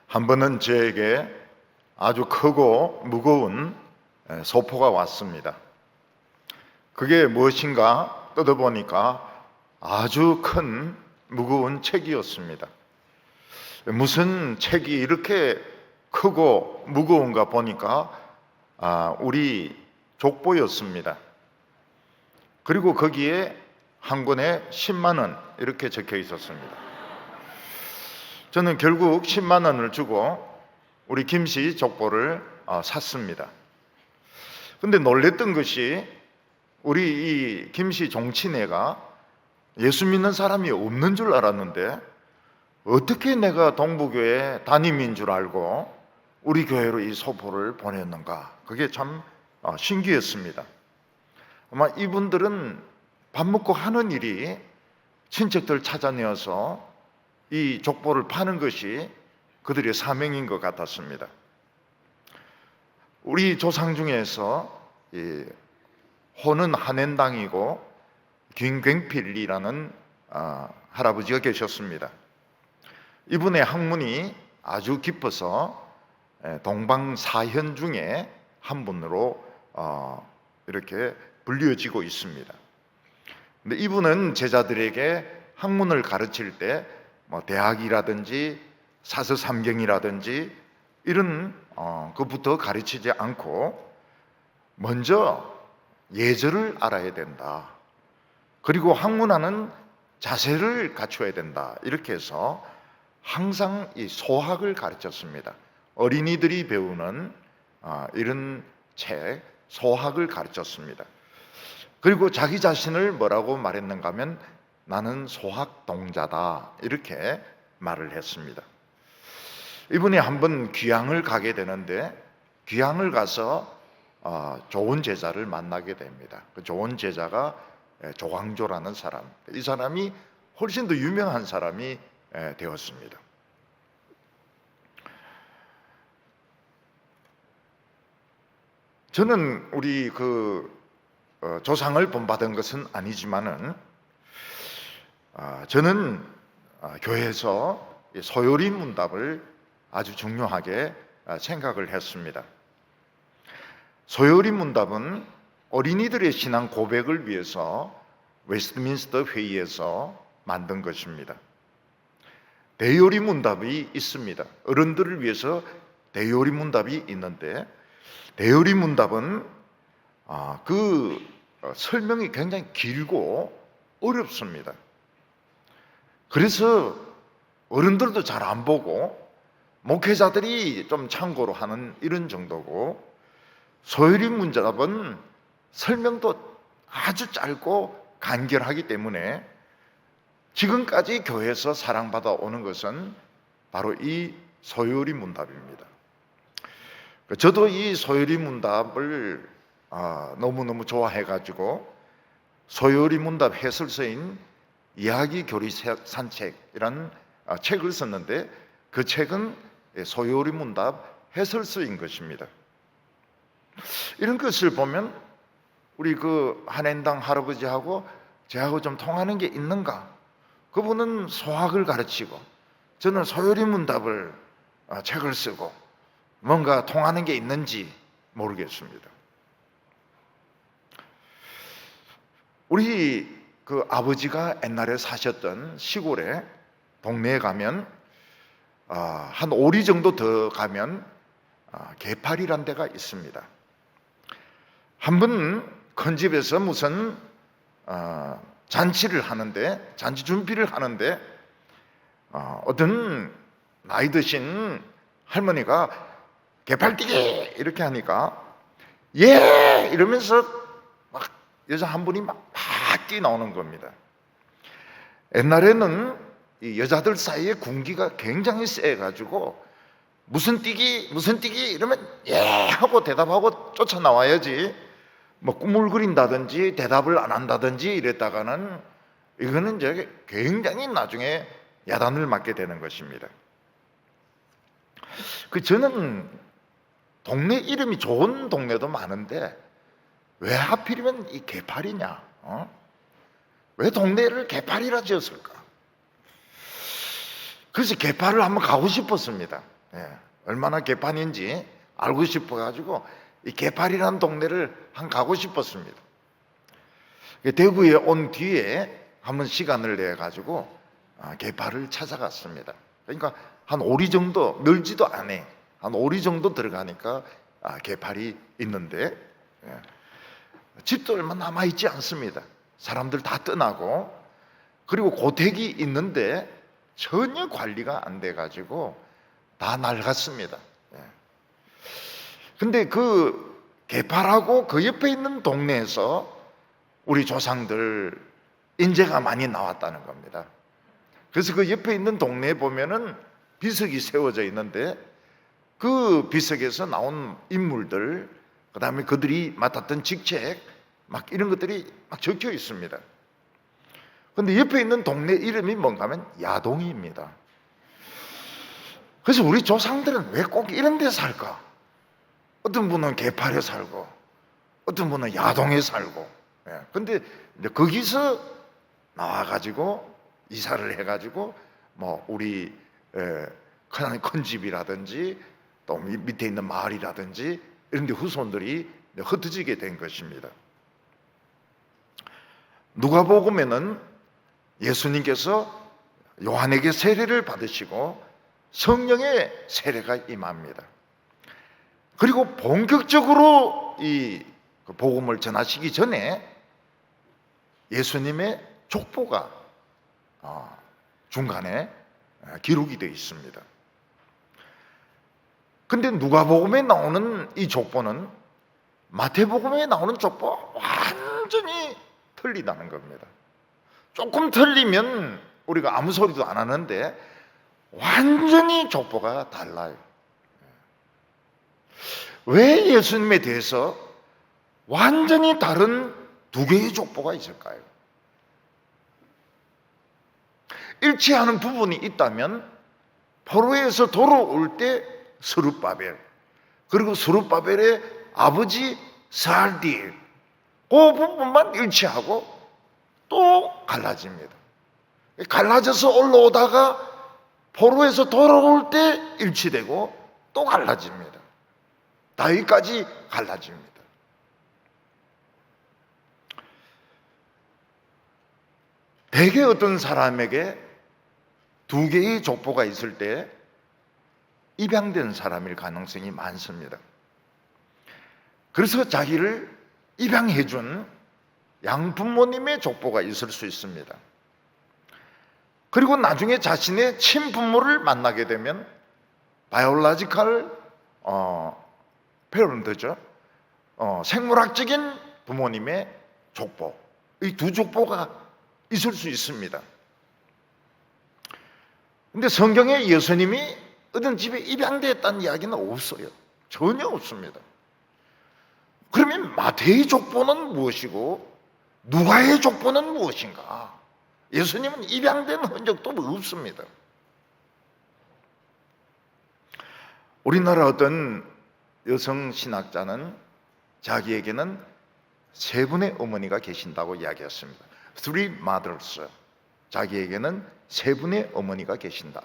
한 번은 저에게 아주 크고 무거운 소포가 왔습니다. 그게 무엇인가 뜯어보니까 아주 큰 무거운 책이었습니다. 무슨 책이 이렇게 크고 무거운가 보니까 우리 족보였습니다. 그리고 거기에 한 권에 10만 원 이렇게 적혀 있었습니다. 저는 결국 10만 원을 주고 우리 김씨 족보를 샀습니다. 근데 놀랬던 것이 우리 이 김씨 종친애가 예수 믿는 사람이 없는 줄 알았는데 어떻게 내가 동부교회 담임인 줄 알고 우리 교회로 이 소포를 보냈는가, 그게 참 신기했습니다. 아마 이분들은 밥 먹고 하는 일이 친척들 찾아내어서 이 족보를 파는 것이 그들의 사명인 것 같았습니다. 우리 조상 중에서 호는 한엔당이고 김굉필이라는 할아버지가 계셨습니다. 이분의 학문이 아주 깊어서 동방사현 중에 한 분으로 이렇게 불려지고 있습니다. 근데 이분은 제자들에게 학문을 가르칠 때 대학이라든지 사서삼경이라든지 이런 것부터 가르치지 않고 먼저 예절을 알아야 된다. 그리고 학문하는 자세를 갖춰야 된다. 이렇게 해서 항상 이 소학을 가르쳤습니다. 어린이들이 배우는 이런 책, 소학을 가르쳤습니다. 그리고 자기 자신을 뭐라고 말했는가 하면 나는 소학동자다, 이렇게 말을 했습니다. 이분이 한번 귀향을 가게 되는데 귀향을 가서 좋은 제자를 만나게 됩니다. 그 좋은 제자가 조광조라는 사람, 이 사람이 훨씬 더 유명한 사람이 되었습니다. 저는 우리 조상을 본받은 것은 아니지만은 저는 교회에서 소요리 문답을 아주 중요하게 생각을 했습니다. 소요리 문답은 어린이들의 신앙 고백을 위해서 웨스트민스터 회의에서 만든 것입니다. 대요리 문답이 있습니다. 어른들을 위해서 대요리 문답이 있는데 대요리 문답은 그 설명이 굉장히 길고 어렵습니다. 그래서 어른들도 잘 안 보고 목회자들이 좀 참고로 하는 이런 정도고, 소요리 문답은 설명도 아주 짧고 간결하기 때문에 지금까지 교회에서 사랑받아 오는 것은 바로 이 소요리 문답입니다. 저도 이 소요리 문답을 너무너무 좋아해가지고 소요리 문답 해설서인 이야기 교리 산책이라는 책을 썼는데 그 책은 소요리 문답 해설서인 것입니다. 이런 것을 보면 우리 한엔당 할아버지하고 저하고 좀 통하는 게 있는가? 그분은 소학을 가르치고 저는 소요리 문답을 책을 쓰고 뭔가 통하는 게 있는지 모르겠습니다. 우리 아버지가 옛날에 사셨던 시골에 동네에 가면 한 오리 정도 더 가면 개팔이란 데가 있습니다. 한번 큰 집에서 무슨 잔치를 하는데, 잔치 준비를 하는데 어떤 나이 드신 할머니가 개팔뛰기 이렇게 하니까 예 이러면서 막 여자 한 분이 막 뛰어나오는 겁니다. 옛날에는 이 여자들 사이에 군기가 굉장히 세가지고 무슨 뛰기 이러면 예 하고 대답하고 쫓아나와야지 꿈을 그린다든지 대답을 안 한다든지 이랬다가는 이거는 이제 굉장히 나중에 야단을 맞게 되는 것입니다. 저는 동네 이름이 좋은 동네도 많은데 왜 하필이면 이 개팔이냐? 왜 동네를 개팔이라 지었을까? 그래서 개팔을 한번 가고 싶었습니다. 얼마나 개판인지 알고 싶어가지고 이 개팔이라는 동네를 한 가고 싶었습니다. 대구에 온 뒤에 한번 시간을 내 가지고 개팔을 찾아갔습니다. 그러니까 한 오리 정도, 멀지도 않아. 한 오리 정도 들어가니까 개팔이 있는데 집도 얼마 남아 있지 않습니다. 사람들 다 떠나고, 그리고 고택이 있는데 전혀 관리가 안 돼 가지고 다 낡았습니다. 근데 그 개팔하고 그 옆에 있는 동네에서 우리 조상들 인재가 많이 나왔다는 겁니다. 그래서 그 옆에 있는 동네에 보면은 비석이 세워져 있는데 그 비석에서 나온 인물들, 그 다음에 그들이 맡았던 직책, 막 이런 것들이 막 적혀 있습니다. 근데 옆에 있는 동네 이름이 뭔가 하면 야동입니다. 그래서 우리 조상들은 왜 꼭 이런 데 살까? 어떤 분은 개팔에 살고, 어떤 분은 야동에 살고. 근데 이제 거기서 나와가지고 이사를 해가지고 뭐 우리 큰 집이라든지 또 밑에 있는 마을이라든지 이런 데 후손들이 흩어지게 된 것입니다. 누가복음에는 예수님께서 요한에게 세례를 받으시고 성령의 세례가 임합니다. 그리고 본격적으로 이 복음을 전하시기 전에 예수님의 족보가 중간에 기록이 되어 있습니다. 근데 누가복음에 나오는 이 족보는 마태복음에 나오는 족보와 완전히 틀리다는 겁니다. 조금 틀리면 우리가 아무 소리도 안 하는데 완전히 족보가 달라요. 왜 예수님에 대해서 완전히 다른 두 개의 족보가 있을까요? 일치하는 부분이 있다면 포로에서 돌아올 때 스룹바벨, 그리고 스룹바벨의 아버지 스알디엘, 그 부분만 일치하고 또 갈라집니다. 갈라져서 올라오다가 포로에서 돌아올 때 일치되고 또 갈라집니다. 다윗까지 갈라집니다. 대개 어떤 사람에게 두 개의 족보가 있을 때 입양된 사람일 가능성이 많습니다. 그래서 자기를 입양해준 양부모님의 족보가 있을 수 있습니다. 그리고 나중에 자신의 친부모를 만나게 되면 바이올로지컬 페런트죠. 생물학적인 부모님의 족보, 이 두 족보가 있을 수 있습니다. 근데 성경에 예수님이 어떤 집에 입양되었다는 이야기는 없어요. 전혀 없습니다. 그러면 마태의 족보는 무엇이고 누가의 족보는 무엇인가? 예수님은 입양된 흔적도 없습니다. 우리나라 어떤 여성 신학자는 자기에게는 세 분의 어머니가 계신다고 이야기했습니다. Three mothers. 자기에게는 세 분의 어머니가 계신다.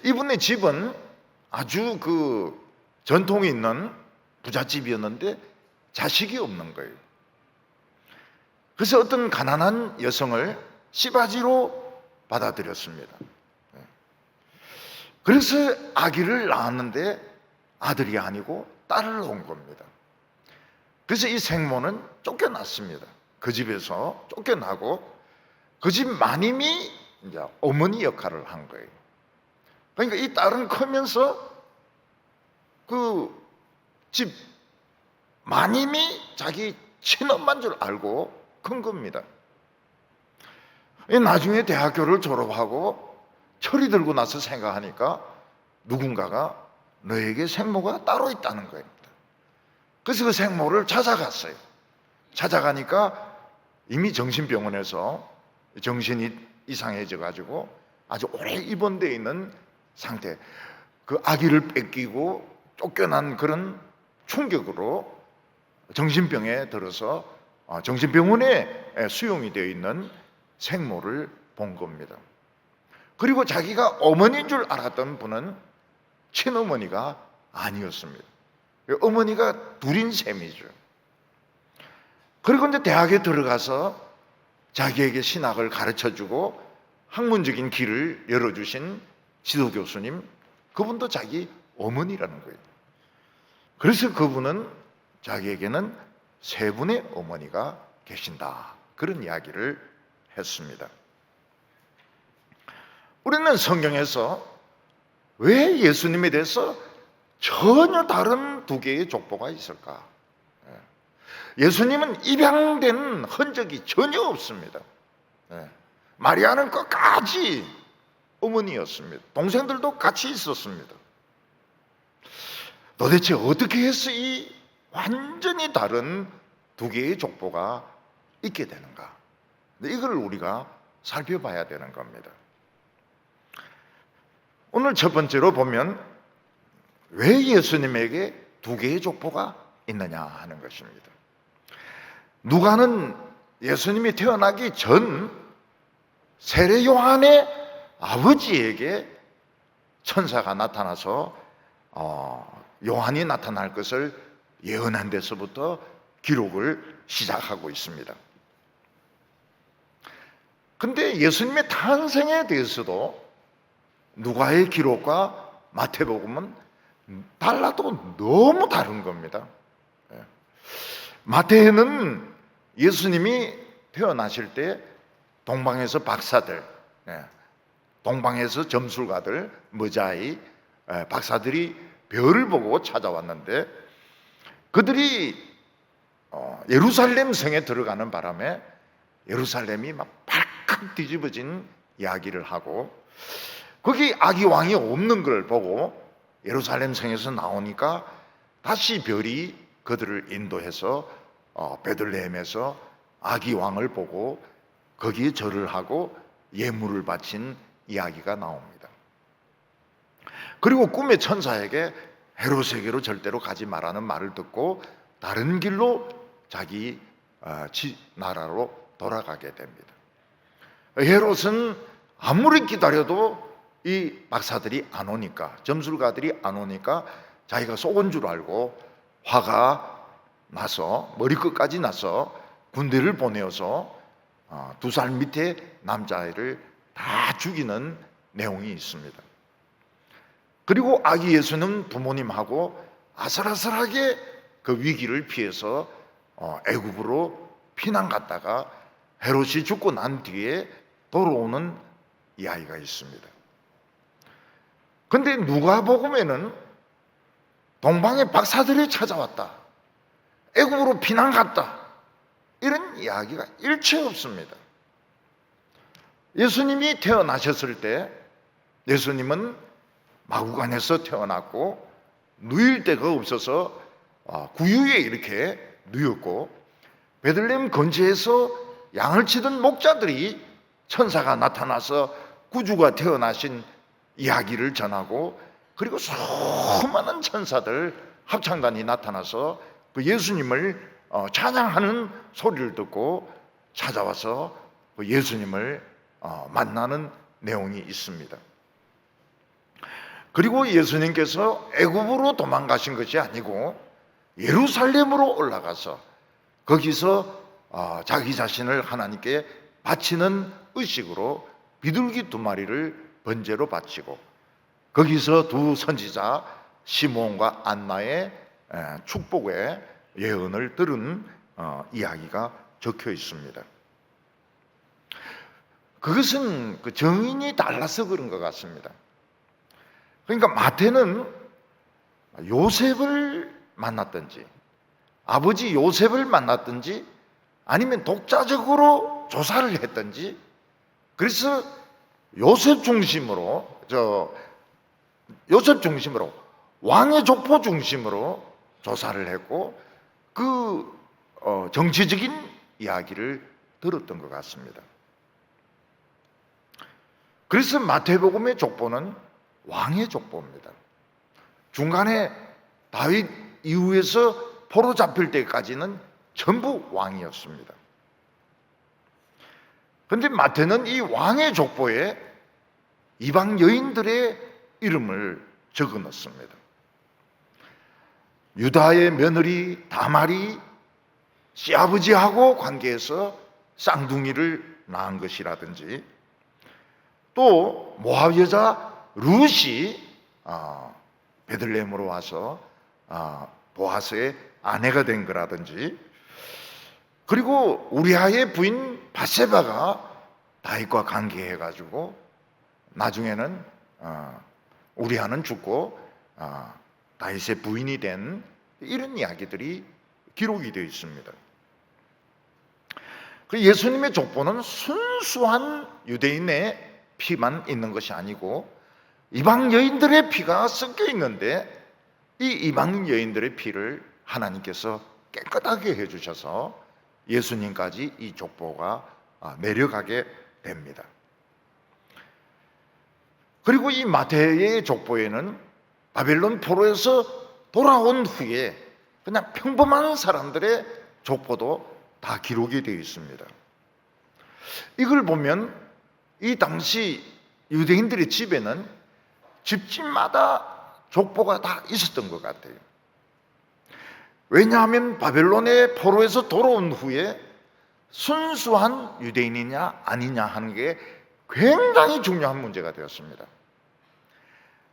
이분의 집은 아주 그 전통이 있는 부잣집이었는데 자식이 없는 거예요. 그래서 어떤 가난한 여성을 씨바지로 받아들였습니다. 그래서 아기를 낳았는데 아들이 아니고 딸을 낳은 겁니다. 그래서 이 생모는 쫓겨났습니다. 그 집에서 쫓겨나고 그 집 마님이 이제 어머니 역할을 한 거예요. 그러니까 이 딸은 크면서 그 집 마님이 자기 친엄마인 줄 알고 큰 겁니다. 나중에 대학교를 졸업하고 철이 들고 나서 생각하니까 누군가가 너에게 생모가 따로 있다는 겁니다. 그래서 그 생모를 찾아갔어요. 찾아가니까 이미 정신병원에서 정신이 이상해져 가지고 아주 오래 입원되어 있는 상태, 그 아기를 뺏기고 쫓겨난 그런 충격으로 정신병에 들어서 정신병원에 수용이 되어 있는 생모를 본 겁니다. 그리고 자기가 어머니인 줄 알았던 분은 친어머니가 아니었습니다. 어머니가 둘인 셈이죠. 그리고 이제 대학에 들어가서 자기에게 신학을 가르쳐주고 학문적인 길을 열어주신 지도교수님, 그분도 자기 어머니라는 거예요. 그래서 그분은 자기에게는 세 분의 어머니가 계신다, 그런 이야기를 했습니다. 우리는 성경에서 왜 예수님에 대해서 전혀 다른 두 개의 족보가 있을까? 예수님은 입양된 흔적이 전혀 없습니다. 마리아는 끝까지 어머니였습니다. 동생들도 같이 있었습니다. 도대체 어떻게 해서 이 완전히 다른 두 개의 족보가 있게 되는가? 이걸 우리가 살펴봐야 되는 겁니다. 오늘 첫 번째로 보면 왜 예수님에게 두 개의 족보가 있느냐 하는 것입니다. 누가는 예수님이 태어나기 전 세례 요한의 아버지에게 천사가 나타나서 요한이 나타날 것을 예언한 데서부터 기록을 시작하고 있습니다. 근데 예수님의 탄생에 대해서도 누가의 기록과 마태복음은 달라도 너무 다른 겁니다. 마태는 예수님이 태어나실 때 동방에서 박사들, 동방에서 점술가들, 머자이, 박사들이 별을 보고 찾아왔는데 그들이 예루살렘 성에 들어가는 바람에 예루살렘이 막 발칵 뒤집어진 이야기를 하고 거기 아기 왕이 없는 걸 보고 예루살렘 성에서 나오니까 다시 별이 그들을 인도해서 베들레헴에서 아기 왕을 보고 거기에 절을 하고 예물을 바친 이야기가 나옵니다. 그리고 꿈의 천사에게 헤롯에게로 절대로 가지 말라는 말을 듣고 다른 길로 자기 나라로 돌아가게 됩니다. 헤롯은 아무리 기다려도 이 박사들이 안 오니까, 점술가들이 안 오니까 자기가 속은 줄 알고 화가 나서 머리끝까지 나서 군대를 보내어서 2살 밑에 남자아이를 다 죽이는 내용이 있습니다. 그리고 아기 예수는 부모님하고 아슬아슬하게 그 위기를 피해서 애굽으로 피난 갔다가 헤롯이 죽고 난 뒤에 돌아오는 이야기가 있습니다. 근데 누가복음에는 동방의 박사들이 찾아왔다, 애굽으로 피난 갔다, 이런 이야기가 일체 없습니다. 예수님이 태어나셨을 때 예수님은 마구간에서 태어났고 누일 데가 없어서 구유에 이렇게 누였고 베들레헴 근처에서 양을 치던 목자들이 천사가 나타나서 구주가 태어나신 이야기를 전하고 그리고 수많은 천사들 합창단이 나타나서 그 예수님을 찬양하는 소리를 듣고 찾아와서 그 예수님을 만나는 내용이 있습니다. 그리고 예수님께서 애굽으로 도망가신 것이 아니고 예루살렘으로 올라가서 거기서 자기 자신을 하나님께 바치는 의식으로 비둘기 2마리를 번제로 바치고 거기서 두 선지자 시몬과 안나의 축복의 예언을 들은 이야기가 적혀 있습니다. 그것은 그 정인이 달라서 그런 것 같습니다. 그러니까 마태는 요셉을 만났든지 아버지 요셉을 만났든지 아니면 독자적으로 조사를 했든지 그래서 요셉 중심으로 왕의 족보 중심으로 조사를 했고 그 정치적인 이야기를 들었던 것 같습니다. 그래서 마태복음의 족보는 왕의 족보입니다. 중간에 다윗 이후에서 포로 잡힐 때까지는 전부 왕이었습니다. 그런데 마태는 이 왕의 족보에 이방 여인들의 이름을 적어 넣습니다. 유다의 며느리 다말이 시아버지하고 관계해서 쌍둥이를 낳은 것이라든지, 또 모압 여자 룻이 베들레헴으로 와서 보아스의 아내가 된 거라든지, 그리고 우리아의 부인 바세바가 다윗과 관계해가지고 나중에는 우리아는 죽고 다윗의 부인이 된 이런 이야기들이 기록이 되어 있습니다. 예수님의 족보는 순수한 유대인의 피만 있는 것이 아니고 이방 여인들의 피가 섞여 있는데, 이 이방 여인들의 피를 하나님께서 깨끗하게 해주셔서 예수님까지 이 족보가 내려가게 됩니다. 그리고 이 마태의 족보에는 바벨론 포로에서 돌아온 후에 그냥 평범한 사람들의 족보도 다 기록이 되어 있습니다. 이걸 보면 이 당시 유대인들의 집에는 집집마다 족보가 다 있었던 것 같아요. 왜냐하면 바벨론의 포로에서 돌아온 후에 순수한 유대인이냐 아니냐 하는 게 굉장히 중요한 문제가 되었습니다.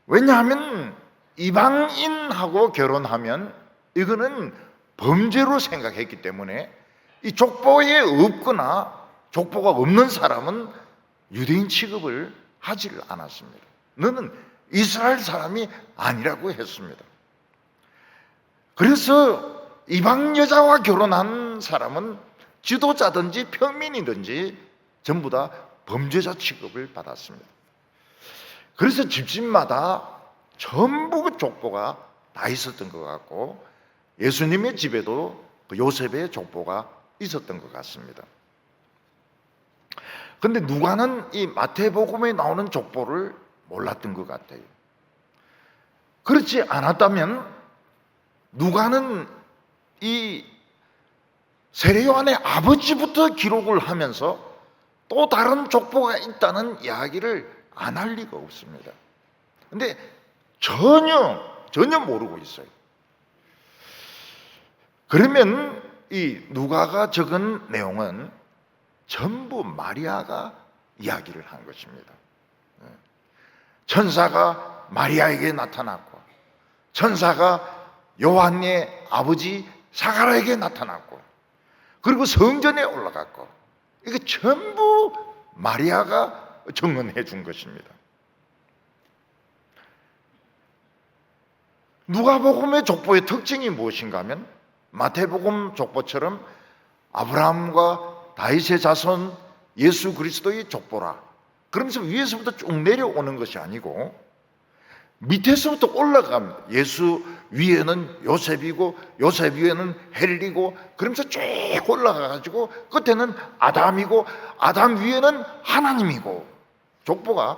왜냐하면 이방인하고 결혼하면 이거는 범죄로 생각했기 때문에 이 족보에 없거나 족보가 없는 사람은 유대인 취급을 하지를 않았습니다. 너는 이스라엘 사람이 아니라고 했습니다. 그래서 이방 여자와 결혼한 사람은 지도자든지 평민이든지 전부 다 범죄자 취급을 받았습니다. 그래서 집집마다 전부 그 족보가 다 있었던 것 같고, 예수님의 집에도 그 요셉의 족보가 있었던 것 같습니다. 그런데 누가는 이 마태복음에 나오는 족보를 몰랐던 것 같아요. 그렇지 않았다면 누가는 이 세례 요한의 아버지부터 기록을 하면서 또 다른 족보가 있다는 이야기를 안 할 리가 없습니다. 그런데 전혀 모르고 있어요. 그러면 이 누가가 적은 내용은 전부 마리아가 이야기를 한 것입니다. 천사가 마리아에게 나타났고, 천사가 요한의 아버지 사가랴에게 나타났고, 그리고 성전에 올라갔고, 이게 전부 마리아가 증언해 준 것입니다. 누가복음의 족보의 특징이 무엇인가 하면 마태복음 족보처럼 아브라함과 다윗의 자손 예수 그리스도의 족보라 그러면서 위에서부터 쭉 내려오는 것이 아니고 밑에서부터 올라갑니다. 예수 위에는 요셉이고 요셉 위에는 헬리고 그러면서 쭉 올라가가지고 끝에는 아담이고 아담 위에는 하나님이고 족보가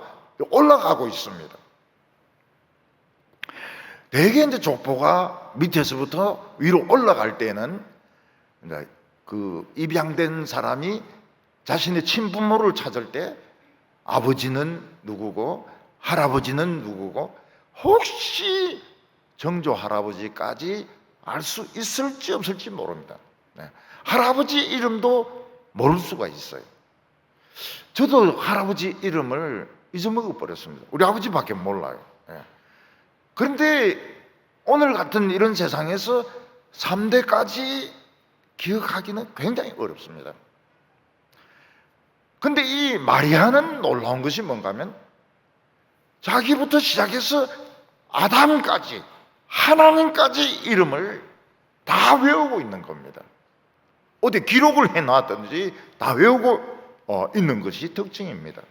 올라가고 있습니다. 대개 이제 족보가 밑에서부터 위로 올라갈 때는 그 입양된 사람이 자신의 친부모를 찾을 때 아버지는 누구고 할아버지는 누구고 혹시 정조 할아버지까지 알 수 있을지 없을지 모릅니다. 할아버지 이름도 모를 수가 있어요. 저도 할아버지 이름을 잊어먹어 버렸습니다. 우리 아버지밖에 몰라요. 그런데 오늘 같은 이런 세상에서 3대까지 기억하기는 굉장히 어렵습니다. 근데 이 마리아는 놀라운 것이 뭔가 하면 자기부터 시작해서 아담까지 하나님까지 이름을 다 외우고 있는 겁니다. 어디 기록을 해놨든지 다 외우고 있는 것이 특징입니다.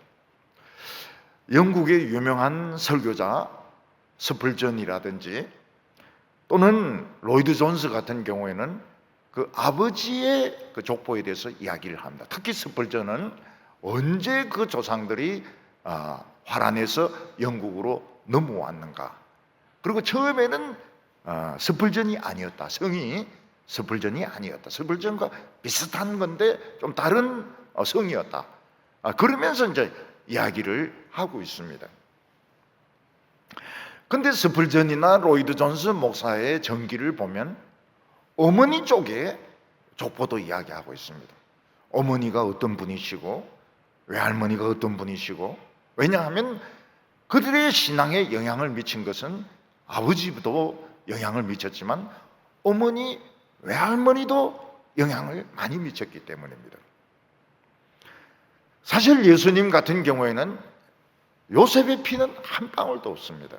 영국의 유명한 설교자 스펄전이라든지 또는 로이드 존스 같은 경우에는 그 아버지의 그 족보에 대해서 이야기를 합니다. 특히 스펄전은 언제 그 조상들이 화란에서 영국으로 넘어왔는가. 그리고 처음에는 스펄전이 아니었다. 성이 스펄전이 아니었다. 스펄전과 비슷한 건데 좀 다른 성이었다. 그러면서 이제 이야기를 하고 있습니다. 근데 스펄전이나 로이드 존스 목사의 전기를 보면 어머니 쪽에 족보도 이야기하고 있습니다. 어머니가 어떤 분이시고 외할머니가 어떤 분이시고, 왜냐하면 그들의 신앙에 영향을 미친 것은 아버지도 영향을 미쳤지만 어머니, 외할머니도 영향을 많이 미쳤기 때문입니다. 사실 예수님 같은 경우에는 요셉의 피는 한 방울도 없습니다.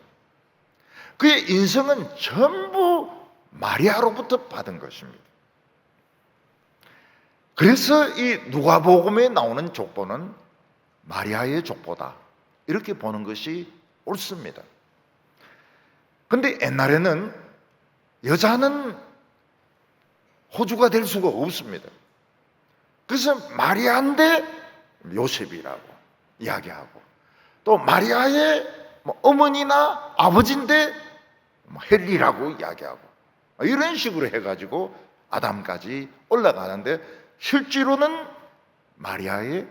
그의 인성은 전부 마리아로부터 받은 것입니다. 그래서 이 누가복음에 나오는 족보는 마리아의 족보다 이렇게 보는 것이 옳습니다. 근데 옛날에는 여자는 호주가 될 수가 없습니다. 그래서 마리아인데 요셉이라고 이야기하고, 또 마리아의 어머니나 아버지인데 헨리라고 이야기하고, 이런 식으로 해가지고 아담까지 올라가는데 실제로는 마리아의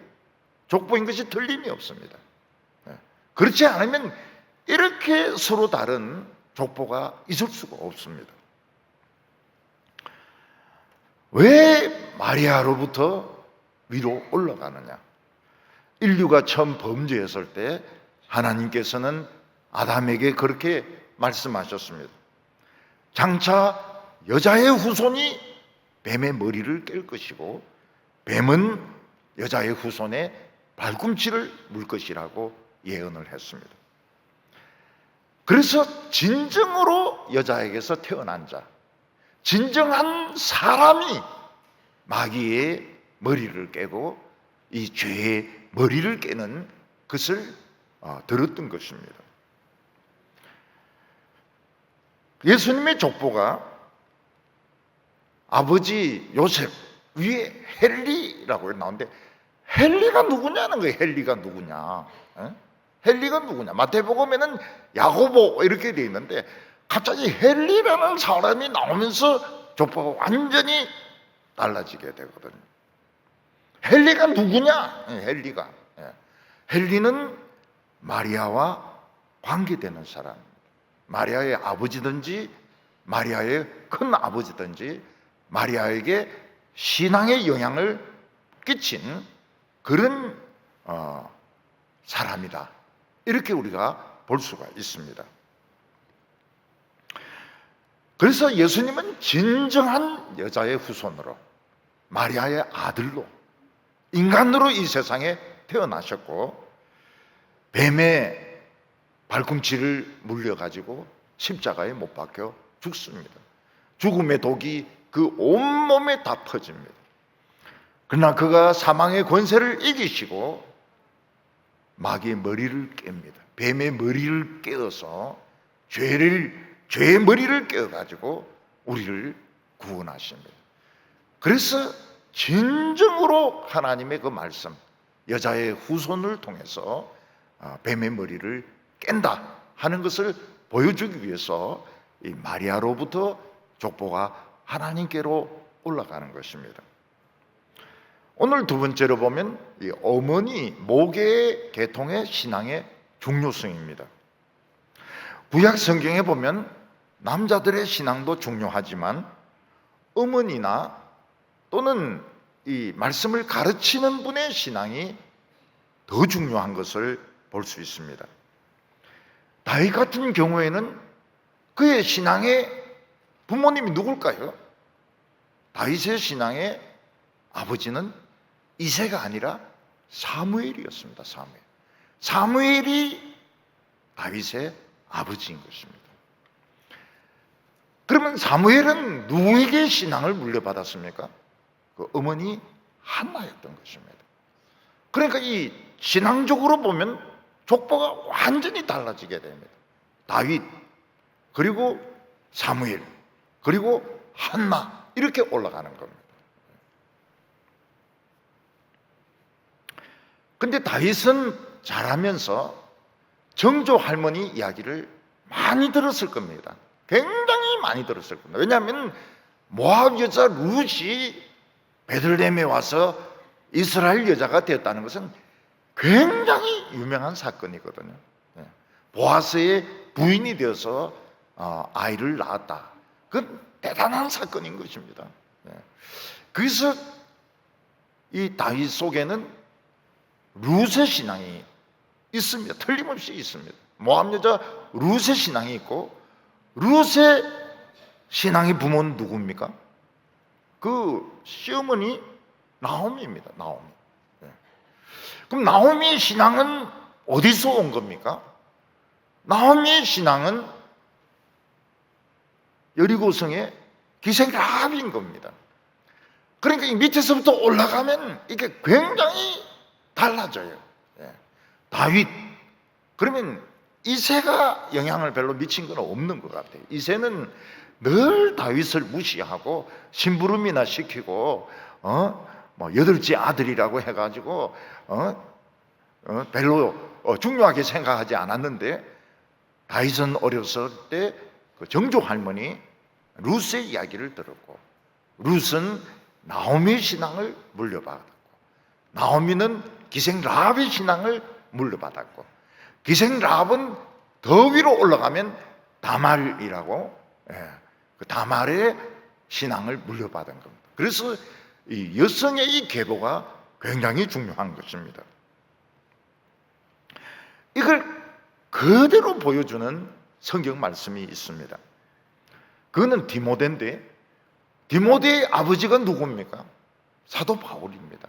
족보인 것이 틀림이 없습니다. 그렇지 않으면 이렇게 서로 다른 족보가 있을 수가 없습니다. 왜 마리아로부터 위로 올라가느냐? 인류가 처음 범죄했을 때 하나님께서는 아담에게 그렇게 말씀하셨습니다. 장차 여자의 후손이 뱀의 머리를 깰 것이고 뱀은 여자의 후손의 발꿈치를 물 것이라고 예언을 했습니다. 그래서 진정으로 여자에게서 태어난 자, 진정한 사람이 마귀의 머리를 깨고 이 죄의 머리를 깨는 것을 들었던 것입니다. 예수님의 족보가 아버지 요셉 위에 헨리라고 나오는데, 헨리가 누구냐는 거예요. 헨리가 누구냐? 헨리가 누구냐? 마태복음에는 야고보 이렇게 되어 있는데 갑자기 헨리라는 사람이 나오면서 족보가 완전히 달라지게 되거든요. 헨리가 누구냐? 헨리가 헨리는 마리아와 관계되는 사람, 마리아의 아버지든지 마리아의 큰 아버지든지 마리아에게 신앙의 영향을 끼친 그런 사람이다, 이렇게 우리가 볼 수가 있습니다. 그래서 예수님은 진정한 여자의 후손으로, 마리아의 아들로, 인간으로 이 세상에 태어나셨고 뱀의 발꿈치를 물려가지고 십자가에 못 박혀 죽습니다. 죽음의 독이 그 온몸에 다 퍼집니다. 그러나 그가 사망의 권세를 이기시고 마귀의 머리를 깹니다. 뱀의 머리를 깨어서 죄의 머리를 깨어가지고 우리를 구원하십니다. 그래서 진정으로 하나님의 그 말씀, 여자의 후손을 통해서 뱀의 머리를 깬다 하는 것을 보여주기 위해서 이 마리아로부터 족보가 하나님께로 올라가는 것입니다. 오늘 두 번째로 보면 이 어머니 모계의 계통의 신앙의 중요성입니다. 구약 성경에 보면 남자들의 신앙도 중요하지만 어머니나 또는 이 말씀을 가르치는 분의 신앙이 더 중요한 것을 볼 수 있습니다. 다윗 같은 경우에는 그의 신앙의 부모님이 누굴까요? 다윗의 신앙의 아버지는 이새가 아니라 사무엘이었습니다. 사무엘이 다윗의 아버지인 것입니다. 그러면 사무엘은 누구에게 신앙을 물려받았습니까? 그 어머니 한나였던 것입니다. 그러니까 이 신앙적으로 보면 족보가 완전히 달라지게 됩니다. 다윗, 그리고 사무엘, 그리고 한나, 이렇게 올라가는 겁니다. 근데 다윗은 자라면서 정조 할머니 이야기를 많이 들었을 겁니다. 굉장히 많이 들었을 겁니다. 왜냐하면 모압 여자 룻이 베들레헴에 와서 이스라엘 여자가 되었다는 것은 굉장히 유명한 사건이거든요. 보아스의 부인이 되어서 아이를 낳았다. 그건 대단한 사건인 것입니다. 그래서 이 다윗 속에는 룻의 신앙이 있습니다. 틀림없이 있습니다. 모압 여자 룻의 신앙이 있고, 룻의 신앙의 부모는 누굽니까? 그 시어머니 나오미입니다. 나오미. 그럼 나오미의 신앙은 어디서 온 겁니까? 나오미의 신앙은 여리고성의 기생 라합인 겁니다. 그러니까 이 밑에서부터 올라가면 이게 굉장히 달라져요. 다윗, 그러면 이새가 영향을 별로 미친 건 없는 것 같아요. 이새는 늘 다윗을 무시하고 심부름이나 시키고 뭐 여덟째 아들이라고 해가지고 별로 중요하게 생각하지 않았는데, 다윗은 어렸을 때 그 정조 할머니 룻의 이야기를 들었고, 룻은 나오미의 신앙을 물려받았고, 나오미는 기생 라합의 신앙을 물려받았고, 기생 라합은 더 위로 올라가면 다말이라고 그 다말의 신앙을 물려받은 겁니다. 그래서 이 여성의 이 계보가 굉장히 중요한 것입니다. 이걸 그대로 보여주는 성경 말씀이 있습니다. 그거는 디모데인데, 디모데의 아버지가 누굽니까? 사도 바울입니다.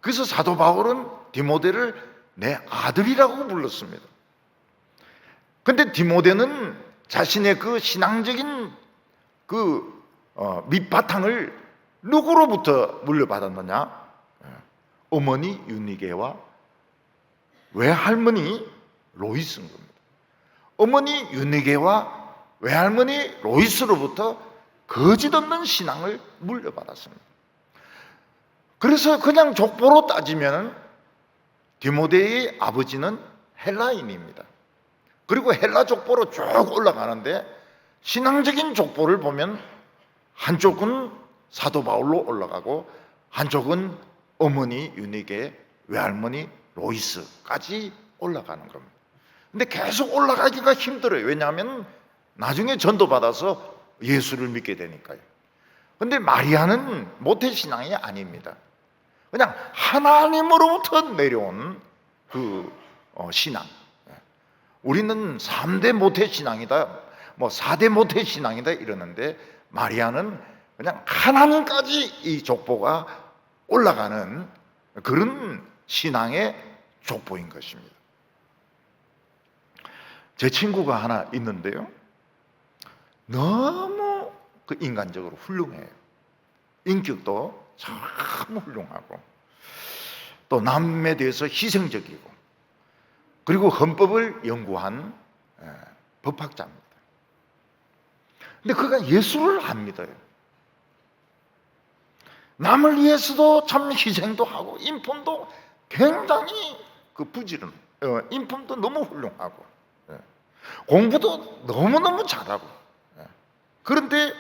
그래서 사도 바울은 디모데를 내 아들이라고 불렀습니다. 근데 디모데는 자신의 그 신앙적인 그 밑바탕을 누구로부터 물려받았느냐? 어머니 유니게와 외할머니 로이스인 겁니다. 어머니 유니게와 외할머니 로이스로부터 거짓없는 신앙을 물려받았습니다. 그래서 그냥 족보로 따지면 디모데의 아버지는 헬라인입니다. 그리고 헬라 족보로 쭉 올라가는데, 신앙적인 족보를 보면 한쪽은 사도 바울로 올라가고 한쪽은 어머니 유니게, 외할머니 로이스까지 올라가는 겁니다. 근데 계속 올라가기가 힘들어요. 왜냐하면 나중에 전도받아서 예수를 믿게 되니까요. 근데 마리아는 모태신앙이 아닙니다. 그냥 하나님으로부터 내려온 그 신앙. 우리는 3대 모태신앙이다, 뭐 4대 모태신앙이다 이러는데, 마리아는 그냥 하나님까지 이 족보가 올라가는 그런 신앙의 족보인 것입니다. 제 친구가 하나 있는데요, 너무 그 인간적으로 훌륭해요. 인격도 참 훌륭하고, 또 남에 대해서 희생적이고, 그리고 헌법을 연구한 법학자입니다. 근데 그가 예수를 안 믿어요. 남을 위해서도 참 희생도 하고, 인품도 굉장히 그 부지런, 인품도 너무 훌륭하고, 공부도 너무너무 잘하고, 그런데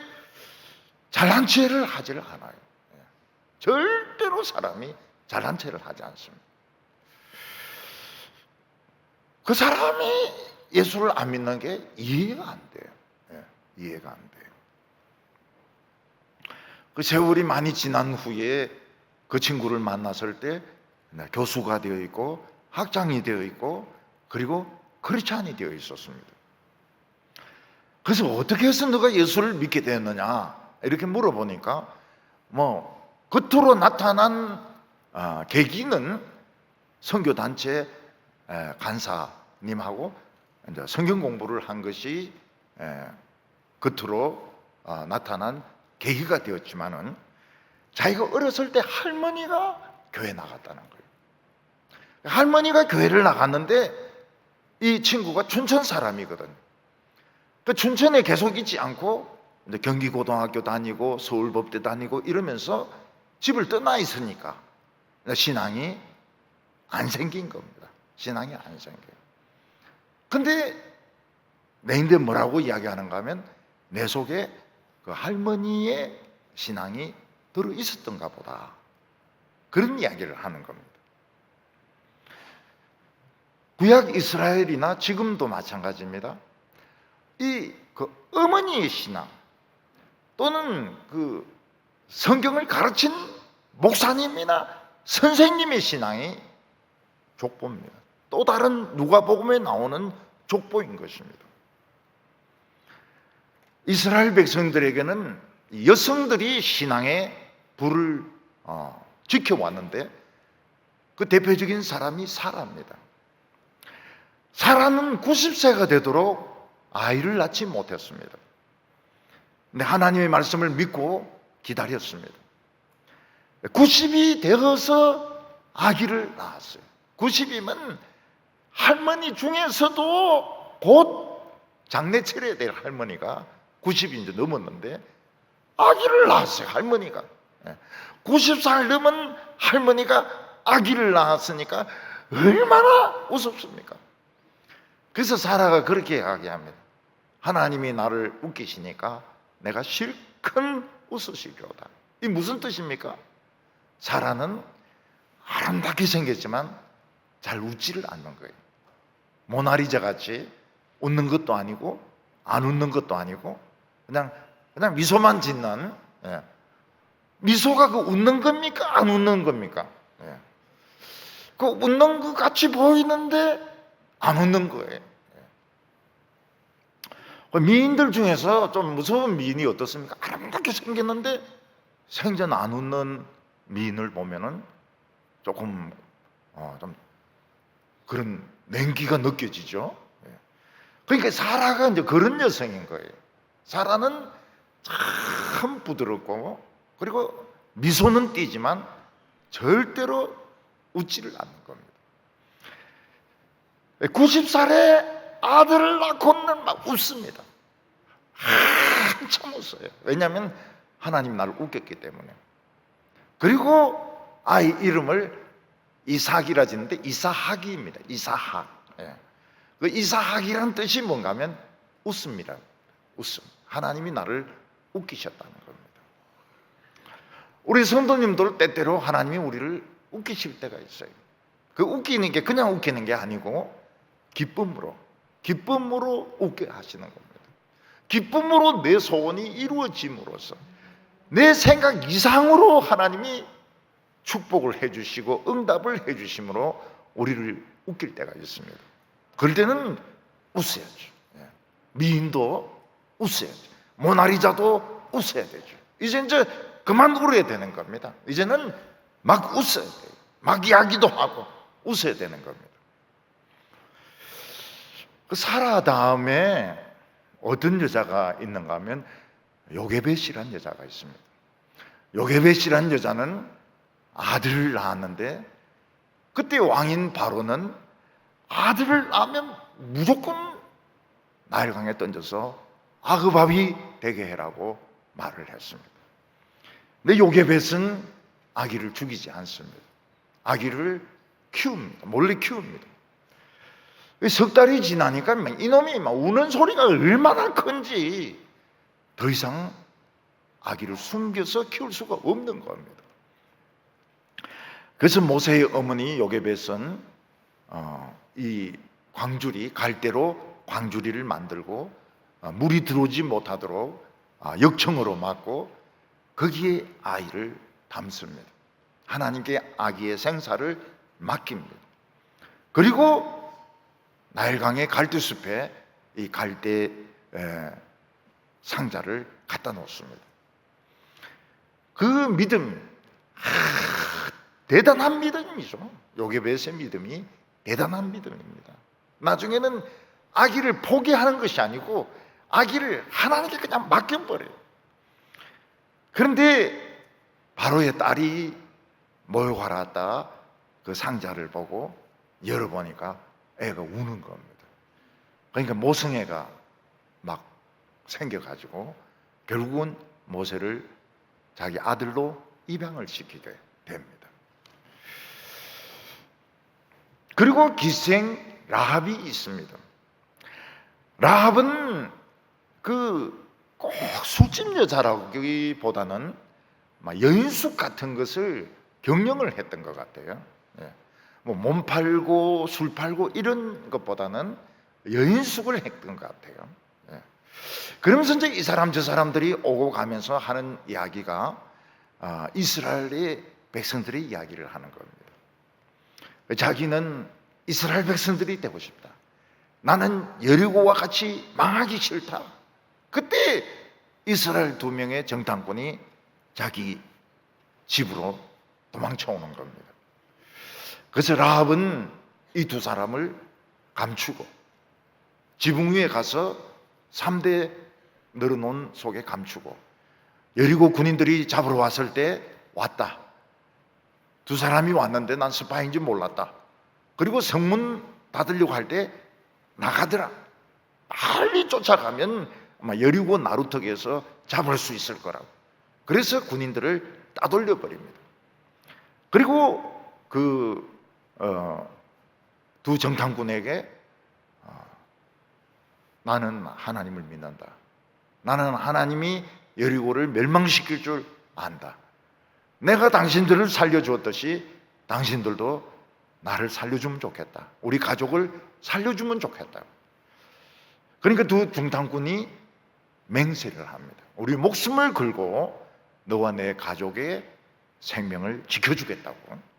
잘난 체를 하지를 않아요. 절대로 사람이 잘난 체를 하지 않습니다. 그 사람이 예수를 안 믿는 게 이해가 안 돼요. 이해가 안 돼요. 그 세월이 많이 지난 후에 그 친구를 만났을 때 교수가 되어 있고, 학장이 되어 있고, 그리고 크리스찬이 되어 있었습니다. 그래서 어떻게 해서 너가 예수를 믿게 되었느냐 이렇게 물어보니까, 뭐 겉으로 나타난 계기는 선교단체 간사님하고 이제 성경 공부를 한 것이 겉으로 나타난 계기가 되었지만은, 자기가 어렸을 때 할머니가 교회 나갔다는 거예요. 할머니가 교회를 나갔는데 이 친구가 춘천 사람이거든. 그 춘천에 계속 있지 않고 이제 경기고등학교 다니고 서울법대 다니고 이러면서 집을 떠나 있으니까 신앙이 안 생긴 겁니다. 신앙이 안 생겨요. 근데 내인데 뭐라고 이야기하는가 하면, 내 속에 그 할머니의 신앙이 들어 있었던가 보다, 그런 이야기를 하는 겁니다. 구약 이스라엘이나 지금도 마찬가지입니다. 그 어머니의 신앙 또는 그 성경을 가르친 목사님이나 선생님의 신앙이 족보입니다. 또 다른 누가복음에 나오는 족보인 것입니다. 이스라엘 백성들에게는 여성들이 신앙의 불을 지켜왔는데 그 대표적인 사람이 사라입니다. 사라는 90세가 되도록 아이를 낳지 못했습니다. 근데 하나님의 말씀을 믿고 기다렸습니다. 90이 되어서 아기를 낳았어요. 90이면 할머니 중에서도 곧 장례 차려야 될 할머니가 90이 이제 넘었는데 아기를 낳았어요. 할머니가 90살 넘은 할머니가 아기를 낳았으니까 얼마나 우습습니까? 그래서 사라가 그렇게 이야기합니다. 하나님이 나를 웃기시니까 내가 실컷 웃으시리로다. 이 무슨 뜻입니까? 사라는 아름답게 생겼지만 잘 웃지를 않는 거예요. 모나리자 같이 웃는 것도 아니고 안 웃는 것도 아니고 그냥 미소만 짓는, 미소가 그 웃는 겁니까? 안 웃는 겁니까? 그 웃는 것 같이 보이는데 안 웃는 거예요. 미인들 중에서 좀 무서운 미인이 어떻습니까? 아름답게 생겼는데 생전 안 웃는 미인을 보면은 조금 좀 그런 냉기가 느껴지죠. 그러니까 사라가 이제 그런 여성인 거예요. 사라는 참 부드럽고 그리고 미소는 띄지만 절대로 웃지를 않는 겁니다. 90살에 아들을 낳고는 막 웃습니다. 한참 웃어요. 왜냐하면 하나님 나를 웃겼기 때문에. 그리고 아이 이름을 이삭이라 짓는데 이사학입니다. 이사학. 그 이사학이라는 뜻이 뭔가 하면 웃습니다. 웃음. 하나님이 나를 웃기셨다는 겁니다. 우리 성도님들 때때로 하나님이 우리를 웃기실 때가 있어요. 그 웃기는 게 그냥 웃기는 게 아니고 기쁨으로 웃게 하시는 겁니다. 기쁨으로 내 소원이 이루어짐으로써 내 생각 이상으로 하나님이 축복을 해주시고 응답을 해주심으로 우리를 웃길 때가 있습니다. 그럴 때는 웃어야죠. 미인도 웃어야죠. 모나리자도 웃어야 되죠. 이제 그만 울어야 되는 겁니다. 이제는 막 웃어야 돼요. 막 이야기도 하고 웃어야 되는 겁니다. 그 사라 다음에 어떤 여자가 있는가 하면 요게벳이라는 여자가 있습니다. 요게벳이라는 여자는 아들을 낳았는데 그때 왕인 바로는 아들을 낳으면 무조건 나일강에 던져서 아그밥이 되게 해라고 말을 했습니다. 근데 요게벳은 아기를 죽이지 않습니다. 아기를 키웁니다. 몰래 키웁니다. 석 달이 지나니까 이놈이 막 우는 소리가 얼마나 큰지 더 이상 아기를 숨겨서 키울 수가 없는 겁니다. 그래서 모세의 어머니 요게벳은 이 광주리 갈대로 광주리를 만들고 물이 들어오지 못하도록 역청으로 막고 거기에 아이를 담습니다. 하나님께 아기의 생사를 맡깁니다. 그리고 나일강의 갈대숲에 이 갈대 상자를 갖다 놓습니다. 그 믿음, 대단한 믿음이죠. 요게벳의 믿음이 대단한 믿음입니다. 나중에는 아기를 포기하는 것이 아니고 아기를 하나님께 그냥 맡겨버려요. 그런데 바로의 딸이 모욕하러 왔다 그 상자를 보고 열어보니까 애가 우는 겁니다. 그러니까 모성애가 막 생겨가지고 결국은 모세를 자기 아들로 입양을 시키게 됩니다. 그리고 기생 라합이 있습니다. 라합은 꼭 술집 여자라기보다는 여인숙 같은 것을 경영을 했던 것 같아요. 몸 팔고 술 팔고 이런 것보다는 여인숙을 했던 것 같아요. 그러면서 이제 이 사람 저 사람들이 오고 가면서 하는 이야기가 이스라엘의 백성들의 이야기를 하는 겁니다. 자기는 이스라엘 백성들이 되고 싶다. 나는 여리고와 같이 망하기 싫다. 그때 이스라엘 2명의 정탐꾼이 자기 집으로 도망쳐 오는 겁니다. 그래서 라합은 이 2 사람을 감추고 지붕 위에 가서 3대 늘어놓은 속에 감추고, 여리고 군인들이 잡으러 왔을 때 왔다. 2 사람이 왔는데 난 스파이인지 몰랐다. 그리고 성문 닫으려고 할 때 나가더라. 빨리 쫓아가면 아마 여리고 나루터기에서 잡을 수 있을 거라고. 그래서 군인들을 따돌려 버립니다. 그리고 그 2 정탐꾼에게 나는 하나님을 믿는다. 나는 하나님이 여리고를 멸망시킬 줄 안다. 내가 당신들을 살려주었듯이 당신들도 나를 살려주면 좋겠다. 우리 가족을 살려주면 좋겠다. 그러니까 2 정탐꾼이 맹세를 합니다. 우리 목숨을 걸고 너와 내 가족의 생명을 지켜주겠다고.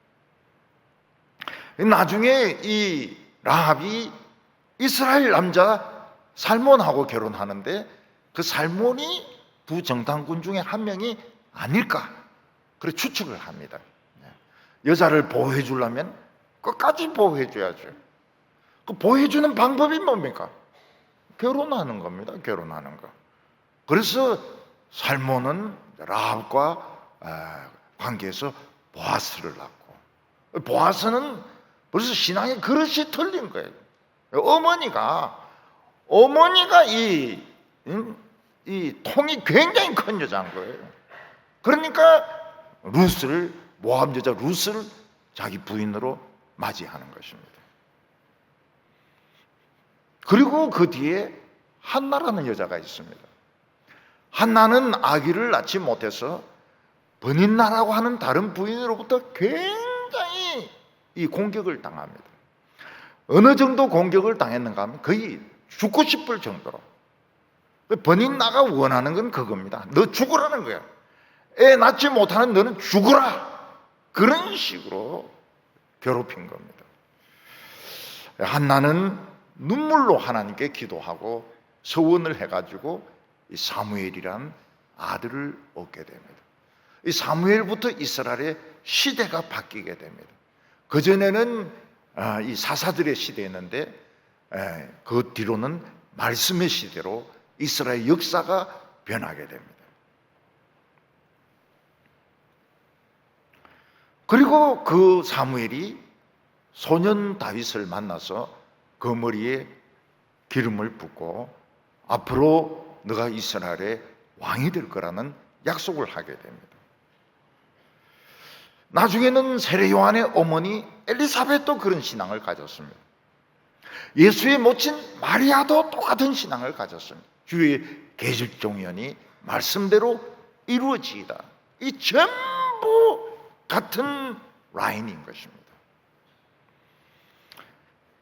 나중에 이 라합이 이스라엘 남자 살몬하고 결혼하는데 그 살몬이 2 정탐꾼 중에 한 명이 아닐까, 그래 추측을 합니다. 여자를 보호해 주려면 끝까지 보호해 줘야죠. 그 보호해 주는 방법이 뭡니까? 결혼하는 겁니다. 결혼하는 거. 그래서 살몬은 라합과 관계에서 보아스를 낳고, 보아스는 벌써 신앙의 그릇이 틀린 거예요. 어머니가 이 통이 굉장히 큰 여자인 거예요. 그러니까 모압 여자 룻을 자기 부인으로 맞이하는 것입니다. 그리고 그 뒤에 한나라는 여자가 있습니다. 한나는 아기를 낳지 못해서 버닌나라고 하는 다른 부인으로부터 굉장히 이 공격을 당합니다. 어느 정도 공격을 당했는가 하면 거의 죽고 싶을 정도로. 버닌나가 원하는 건 그겁니다. 너 죽으라는 거야. 애 낳지 못하는 너는 죽어라. 그런 식으로 괴롭힌 겁니다. 한나는 눈물로 하나님께 기도하고 서원을 해가지고 이 사무엘이란 아들을 얻게 됩니다. 이 사무엘부터 이스라엘의 시대가 바뀌게 됩니다. 그전에는 이 사사들의 시대였는데 그 뒤로는 말씀의 시대로 이스라엘 역사가 변하게 됩니다. 그리고 그 사무엘이 소년 다윗을 만나서 그 머리에 기름을 붓고 앞으로 너가 이스라엘의 왕이 될 거라는 약속을 하게 됩니다. 나중에는 세례 요한의 어머니 엘리사벳도 그런 신앙을 가졌습니다. 예수의 모친 마리아도 똑같은 신앙을 가졌습니다. 주의 계집종연이 말씀대로 이루어지이다. 이 전부 같은 라인인 것입니다.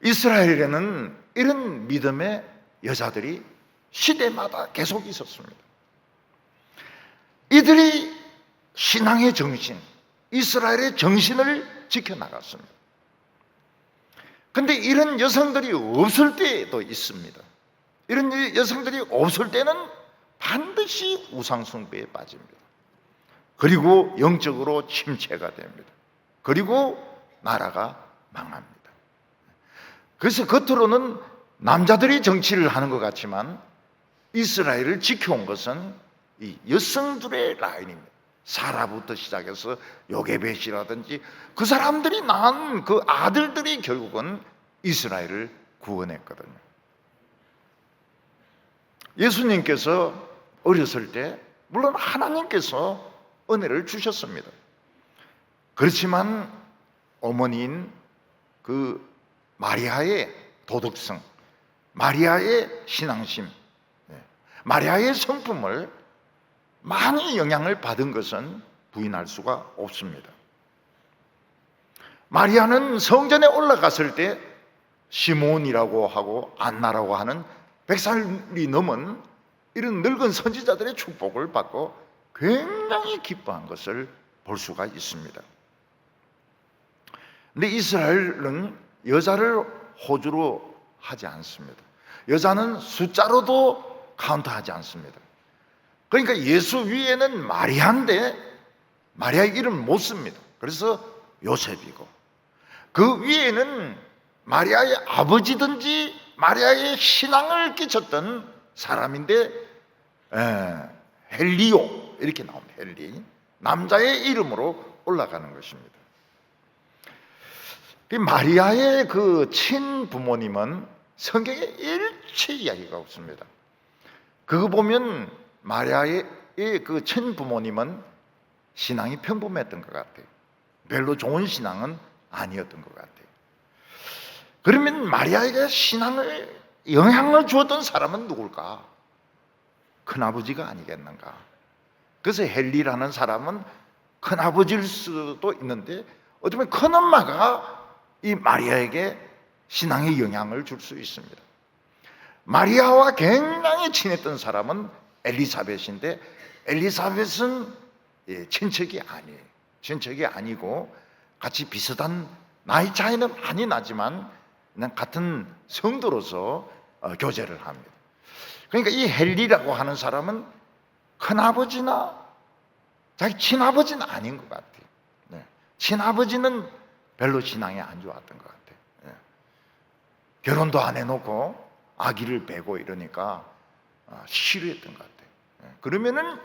이스라엘에는 이런 믿음의 여자들이 시대마다 계속 있었습니다. 이들이 신앙의 정신, 이스라엘의 정신을 지켜나갔습니다. 그런데 이런 여성들이 없을 때도 있습니다. 이런 여성들이 없을 때는 반드시 우상숭배에 빠집니다. 그리고 영적으로 침체가 됩니다. 그리고 나라가 망합니다. 그래서 겉으로는 남자들이 정치를 하는 것 같지만 이스라엘을 지켜온 것은 이 여성들의 라인입니다. 사라부터 시작해서 요게벳이라든지 그 사람들이 낳은 그 아들들이 결국은 이스라엘을 구원했거든요. 예수님께서 어렸을 때 물론 하나님께서 은혜를 주셨습니다. 그렇지만 어머니인 그 마리아의 도덕성, 마리아의 신앙심, 마리아의 성품을 많이 영향을 받은 것은 부인할 수가 없습니다. 마리아는 성전에 올라갔을 때 시몬이라고 하고 안나라고 하는 100살이 넘은 이런 늙은 선지자들의 축복을 받고 굉장히 기뻐한 것을 볼 수가 있습니다. 근데 이스라엘은 여자를 호주로 하지 않습니다. 여자는 숫자로도 카운트하지 않습니다. 그러니까 예수 위에는 마리아인데 마리아의 이름을 못 씁니다. 그래서 요셉이고, 그 위에는 마리아의 아버지든지 마리아의 신앙을 끼쳤던 사람인데 헬리오 이렇게 나옵니다. 헬리, 남자의 이름으로 올라가는 것입니다. 마리아의 그 친부모님은 성경에 일체 이야기가 없습니다. 그거 보면 마리아의 그 친부모님은 신앙이 평범했던 것 같아요. 별로 좋은 신앙은 아니었던 것 같아요. 그러면 마리아에게 신앙을 영향을 주었던 사람은 누굴까? 큰아버지가 아니겠는가? 그래서 헬리라는 사람은 큰아버지일 수도 있는데 어쩌면 큰엄마가 이 마리아에게 신앙의 영향을 줄 수 있습니다. 마리아와 굉장히 친했던 사람은 엘리사벳인데, 엘리사벳은 친척이 아니에요. 친척이 아니고 같이 비슷한 나이 차이는 많이 나지만 그냥 같은 성도로서 교제를 합니다. 그러니까 이 헬리라고 하는 사람은 큰아버지나 자기 친아버지는 아닌 것 같아요. 친아버지는 별로 신앙이 안 좋았던 것 같아요. 결혼도 안 해놓고 아기를 베고 이러니까 싫어했던 것 같아요. 그러면은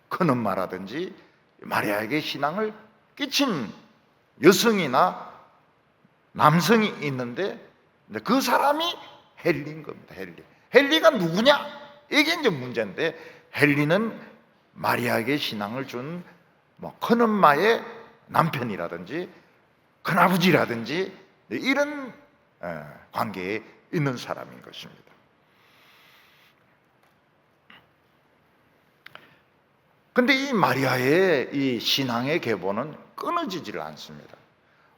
큰엄마라든지 마리아에게 신앙을 끼친 여성이나 남성이 있는데 그 사람이 헬리인 겁니다. 헬리가 누구냐? 이게 이제 문제인데, 헬리는 마리아에게 신앙을 준 큰엄마의 남편이라든지 큰아버지라든지 이런 관계에 있는 사람인 것입니다. 그런데 이 마리아의 이 신앙의 계보는 끊어지지를 않습니다.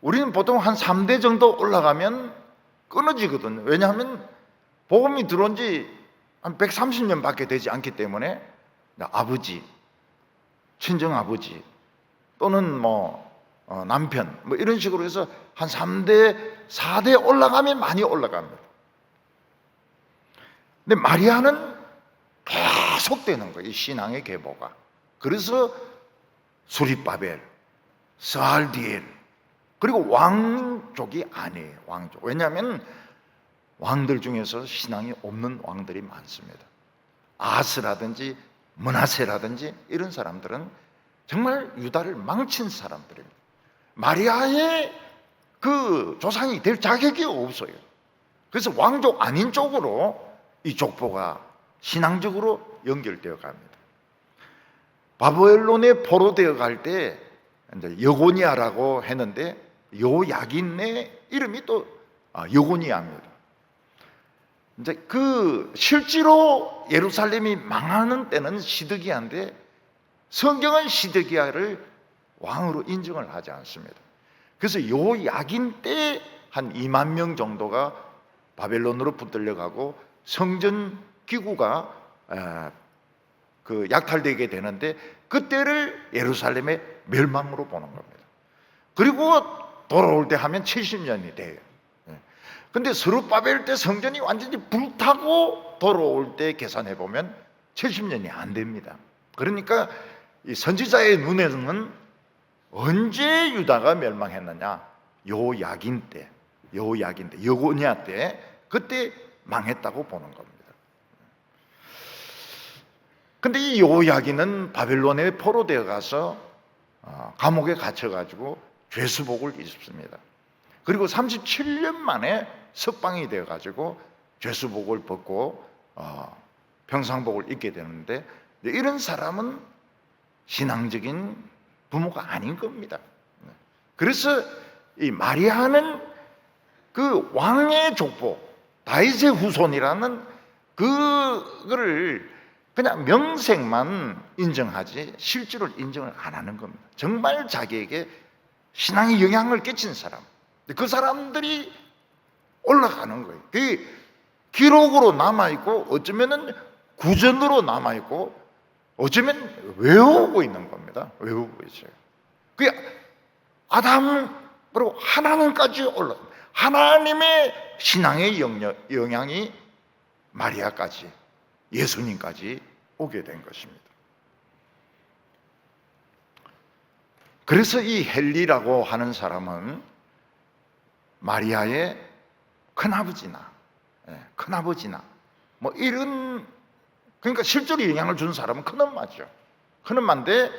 우리는 보통 한 3대 정도 올라가면 끊어지거든요. 왜냐하면 복음이 들어온 지 한 130년밖에 되지 않기 때문에 아버지, 친정아버지 또는 남편 이런 식으로 해서 한 3대, 4대 올라가면 많이 올라갑니다. 근데 마리아는 계속되는 거예요, 이 신앙의 계보가. 그래서 수립바벨, 스알디엘, 그리고 왕족이 아니에요. 왕족. 왜냐하면 왕들 중에서 신앙이 없는 왕들이 많습니다. 아스라든지 므낫세라든지 이런 사람들은 정말 유다를 망친 사람들입니다. 마리아의 그 조상이 될 자격이 없어요. 그래서 왕족 아닌 쪽으로 이 족보가 신앙적으로 연결되어 갑니다. 바벨론에 포로되어 갈 때 여고니아라고 했는데 요야긴의 이름이 또 여고니아입니다. 이제 그 실제로 예루살렘이 망하는 때는 시드기야인데 성경은 시드기야를 왕으로 인정을 하지 않습니다. 그래서 요야긴 때 한 2만 명 정도가 바벨론으로 붙들려가고 성전 기구가 그 약탈되게 되는데 그때를 예루살렘의 멸망으로 보는 겁니다. 그리고 돌아올 때 하면 70년이 돼요. 근데 스룹바벨 때 성전이 완전히 불타고 돌아올 때 계산해 보면 70년이 안 됩니다. 그러니까 이 선지자의 눈에는 언제 유다가 멸망했느냐? 요야긴 때, 여고니아 때, 그때 망했다고 보는 겁니다. 근데 이 요야긴은 바벨론에 포로되어 가서 감옥에 갇혀가지고 죄수복을 입습니다. 그리고 37년 만에 석방이 되어가지고 죄수복을 벗고 평상복을 입게 되는데, 이런 사람은 신앙적인 부모가 아닌 겁니다. 그래서 이 마리아는 그 왕의 족보, 다윗의 후손이라는 그거를 그냥 명색만 인정하지 실제로 인정을 안 하는 겁니다. 정말 자기에게 신앙에 영향을 끼친 사람, 그 사람들이 올라가는 거예요. 그 기록으로 남아있고 어쩌면은 구전으로 남아있고 어쩌면 외우고 있는 겁니다. 외우고 있어요. 그게 아담으로 하나님까지 올라, 하나님의 신앙의 영향이 마리아까지, 예수님까지 오게 된 것입니다. 그래서 이 헨리라고 하는 사람은 마리아의 큰아버지나 뭐 이런, 그러니까 실제로 영향을 준 사람은 큰엄마죠. 큰엄마인데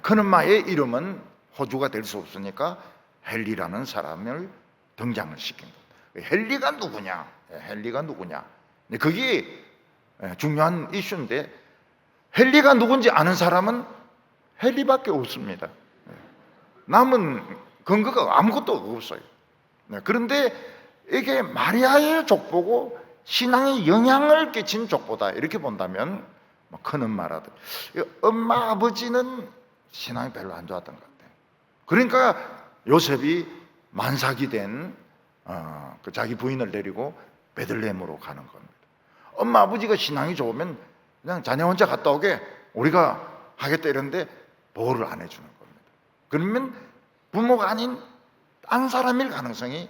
큰엄마의 이름은 호주가 될 수 없으니까 헨리라는 사람을 등장을 시킨 겁니다. 헨리가 누구냐? 헨리가 누구냐? 그게 중요한 이슈인데, 헨리가 누군지 아는 사람은 헨리밖에 없습니다. 남은 근거가 아무것도 없어요. 그런데 이게 마리아의 족보고 신앙에 영향을 끼친 족보다 이렇게 본다면 큰엄마라든 엄마 아버지는 신앙이 별로 안 좋았던 것 같아요. 그러니까 요셉이 만삭이 된 자기 부인을 데리고 베들레헴으로 가는 겁니다. 엄마 아버지가 신앙이 좋으면 그냥 자네 혼자 갔다 오게 우리가 하겠다 이러는데 보호를 안 해주는 겁니다. 그러면 부모가 아닌 딴 사람일 가능성이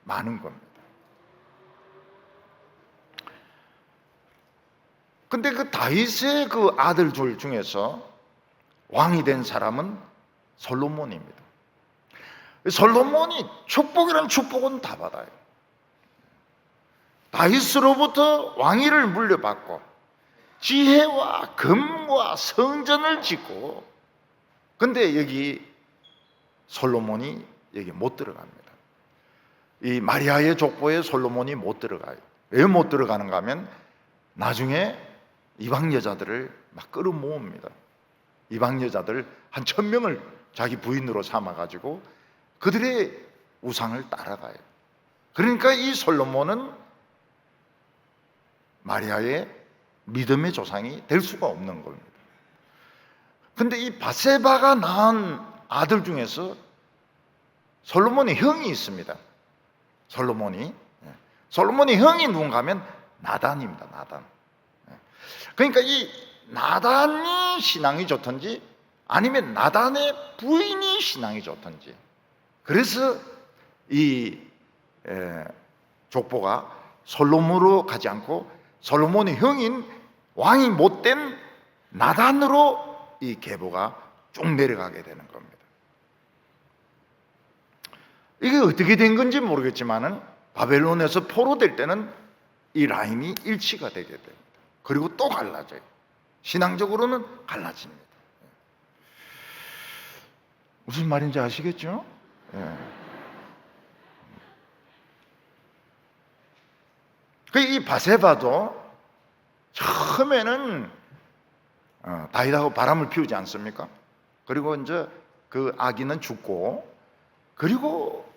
많은 겁니다. 근데 그 다윗의 그 아들들 중에서 왕이 된 사람은 솔로몬입니다. 솔로몬이 축복이란 축복은 다 받아요. 다윗으로부터 왕위를 물려받고 지혜와 금과 성전을 짓고, 근데 여기 솔로몬이 여기 못 들어갑니다. 이 마리아의 족보에 솔로몬이 못 들어가요. 왜 못 들어가는가 하면 나중에 이방 여자들을 막 끌어모읍니다. 이방 여자들 한 1000명을 자기 부인으로 삼아가지고 그들의 우상을 따라가요. 그러니까 이 솔로몬은 마리아의 믿음의 조상이 될 수가 없는 겁니다. 근데 이 바세바가 낳은 아들 중에서 솔로몬의 형이 있습니다. 솔로몬이 형이 누군가 하면 나단입니다. 나단. 그러니까 이 나단이 신앙이 좋든지 아니면 나단의 부인이 신앙이 좋든지, 그래서 이 족보가 솔로몬으로 가지 않고 솔로몬의 형인 왕이 못된 나단으로 이 계보가 쭉 내려가게 되는 겁니다. 이게 어떻게 된 건지 모르겠지만은 바벨론에서 포로될 때는 이 라인이 일치가 되게 됩니다. 그리고 또 갈라져요. 신앙적으로는 갈라집니다. 무슨 말인지 아시겠죠? 이 바세바도 처음에는 다윗하고 바람을 피우지 않습니까? 그리고 이제 그 아기는 죽고, 그리고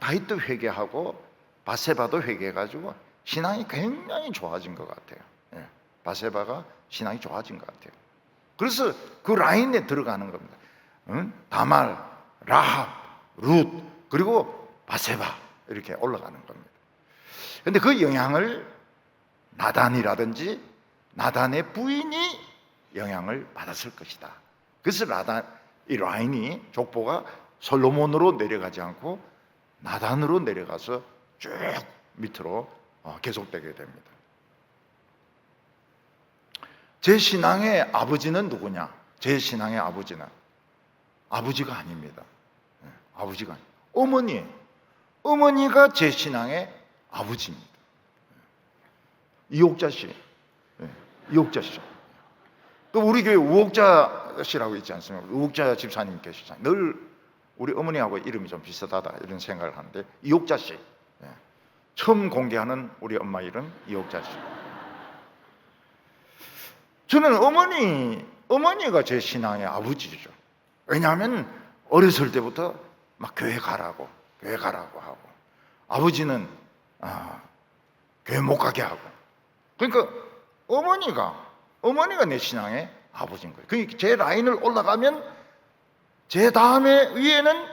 다윗도 회개하고 바세바도 회개해가지고 신앙이 굉장히 좋아진 것 같아요. 바세바가 신앙이 좋아진 것 같아요. 그래서 그 라인에 들어가는 겁니다. 다말, 라합, 룻, 그리고 바세바 이렇게 올라가는 겁니다. 그런데 그 영향을 나단이라든지 나단의 부인이 영향을 받았을 것이다. 그래서 이 라인이 족보가 솔로몬으로 내려가지 않고 나단으로 내려가서 쭉 밑으로 계속되게 됩니다. 제 신앙의 아버지는 누구냐? 제 신앙의 아버지는 아버지가 아닙니다. 아버지가 아닙니다. 어머니예요. 어머니가 제 신앙의 아버지입니다. 이옥자 씨. 이옥자 씨. 또 우리 교회 우옥자 씨라고 있지 않습니까? 우옥자 집사님 계시잖아요. 늘 우리 어머니하고 이름이 좀 비슷하다 이런 생각을 하는데, 이옥자 씨. 처음 공개하는 우리 엄마 이름 이옥자 씨. 저는 어머니가 제 신앙의 아버지죠. 왜냐하면 어렸을 때부터 막 교회 가라고 하고, 아버지는 교회 못 가게 하고, 그러니까 어머니가 내 신앙의 아버지인 거예요. 그러니까 제 라인을 올라가면 제 다음에 위에는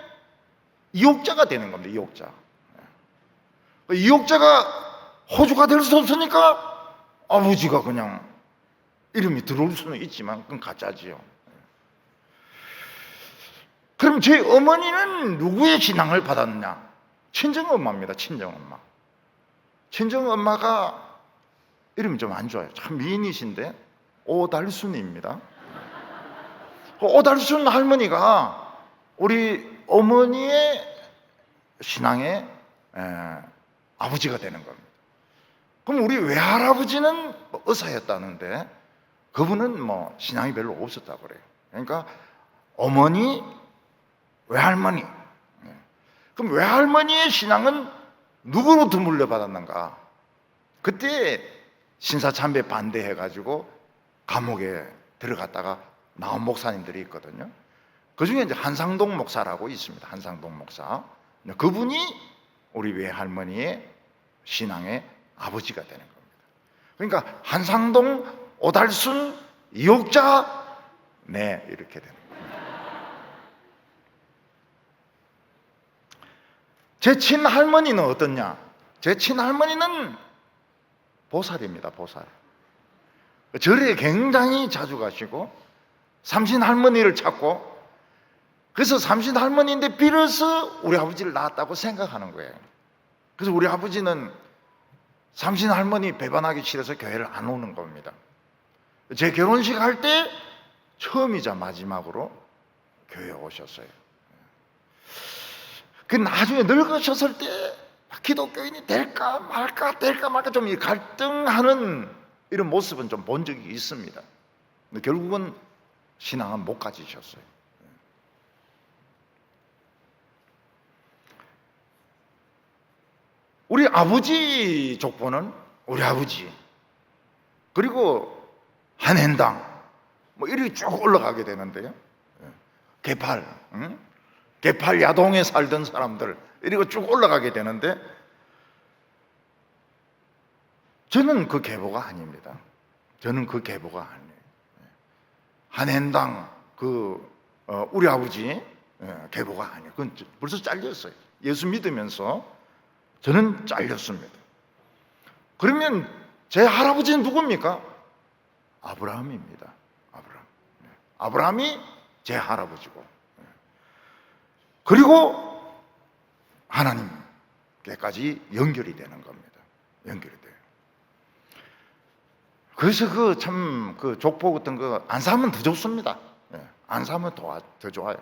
이옥자가 되는 겁니다. 이옥자가 호주가 될 수 없으니까 아버지가 그냥 이름이 들어올 수는 있지만 그건 가짜지요. 그럼 제 어머니는 누구의 신앙을 받았느냐? 친정엄마입니다. 친정엄마. 친정엄마가 이름이 좀 안 좋아요. 참 미인이신데 오달순입니다. 오달순 할머니가 우리 어머니의 신앙의 아버지가 되는 겁니다. 그럼 우리 외할아버지는 의사였다는데 그분은 뭐 신앙이 별로 없었다고 그래요. 그러니까 어머니, 외할머니. 그럼 외할머니의 신앙은 누구로부터 물려받았는가? 그때 신사참배 반대해가지고 감옥에 들어갔다가 나온 목사님들이 있거든요. 그 중에 이제 한상동 목사라고 있습니다. 한상동 목사. 그분이 우리 외할머니의 신앙의 아버지가 되는 겁니다. 그러니까 한상동, 오달순, 이옥자, 네, 이렇게 되는 겁니다. 제 친할머니는 어떻냐? 제 친할머니는 보살입니다. 보살. 절에 굉장히 자주 가시고 삼신할머니를 찾고, 그래서 삼신할머니인데 비로소 우리 아버지를 낳았다고 생각하는 거예요. 그래서 우리 아버지는 삼신할머니 배반하기 싫어서 교회를 안 오는 겁니다. 제 결혼식 할 때 처음이자 마지막으로 교회에 오셨어요. 그 나중에 늙으셨을 때 기독교인이 될까 말까 좀 갈등하는 이런 모습은 좀 본 적이 있습니다. 근데 결국은 신앙은 못 가지셨어요. 우리 아버지 족보는 우리 아버지, 그리고 한hen당 뭐 이렇게 쭉 올라가게 되는데요. 개팔, 개팔 야동에 살던 사람들 이리고 쭉 올라가게 되는데 저는 그 계보가 아닙니다. 저는 그 계보가 아니에요. 한hen당 우리 아버지 계보가 아니에요. 그건 벌써 잘렸어요. 예수 믿으면서 저는 잘렸습니다. 그러면 제 할아버지는 누굽니까? 아브라함입니다. 아브라함. 아브라함이 제 할아버지고, 그리고 하나님께까지 연결이 되는 겁니다. 연결이 돼요. 그래서 그 족보 같은 거 안 사면 더 좋습니다. 안 사면 더 좋아요.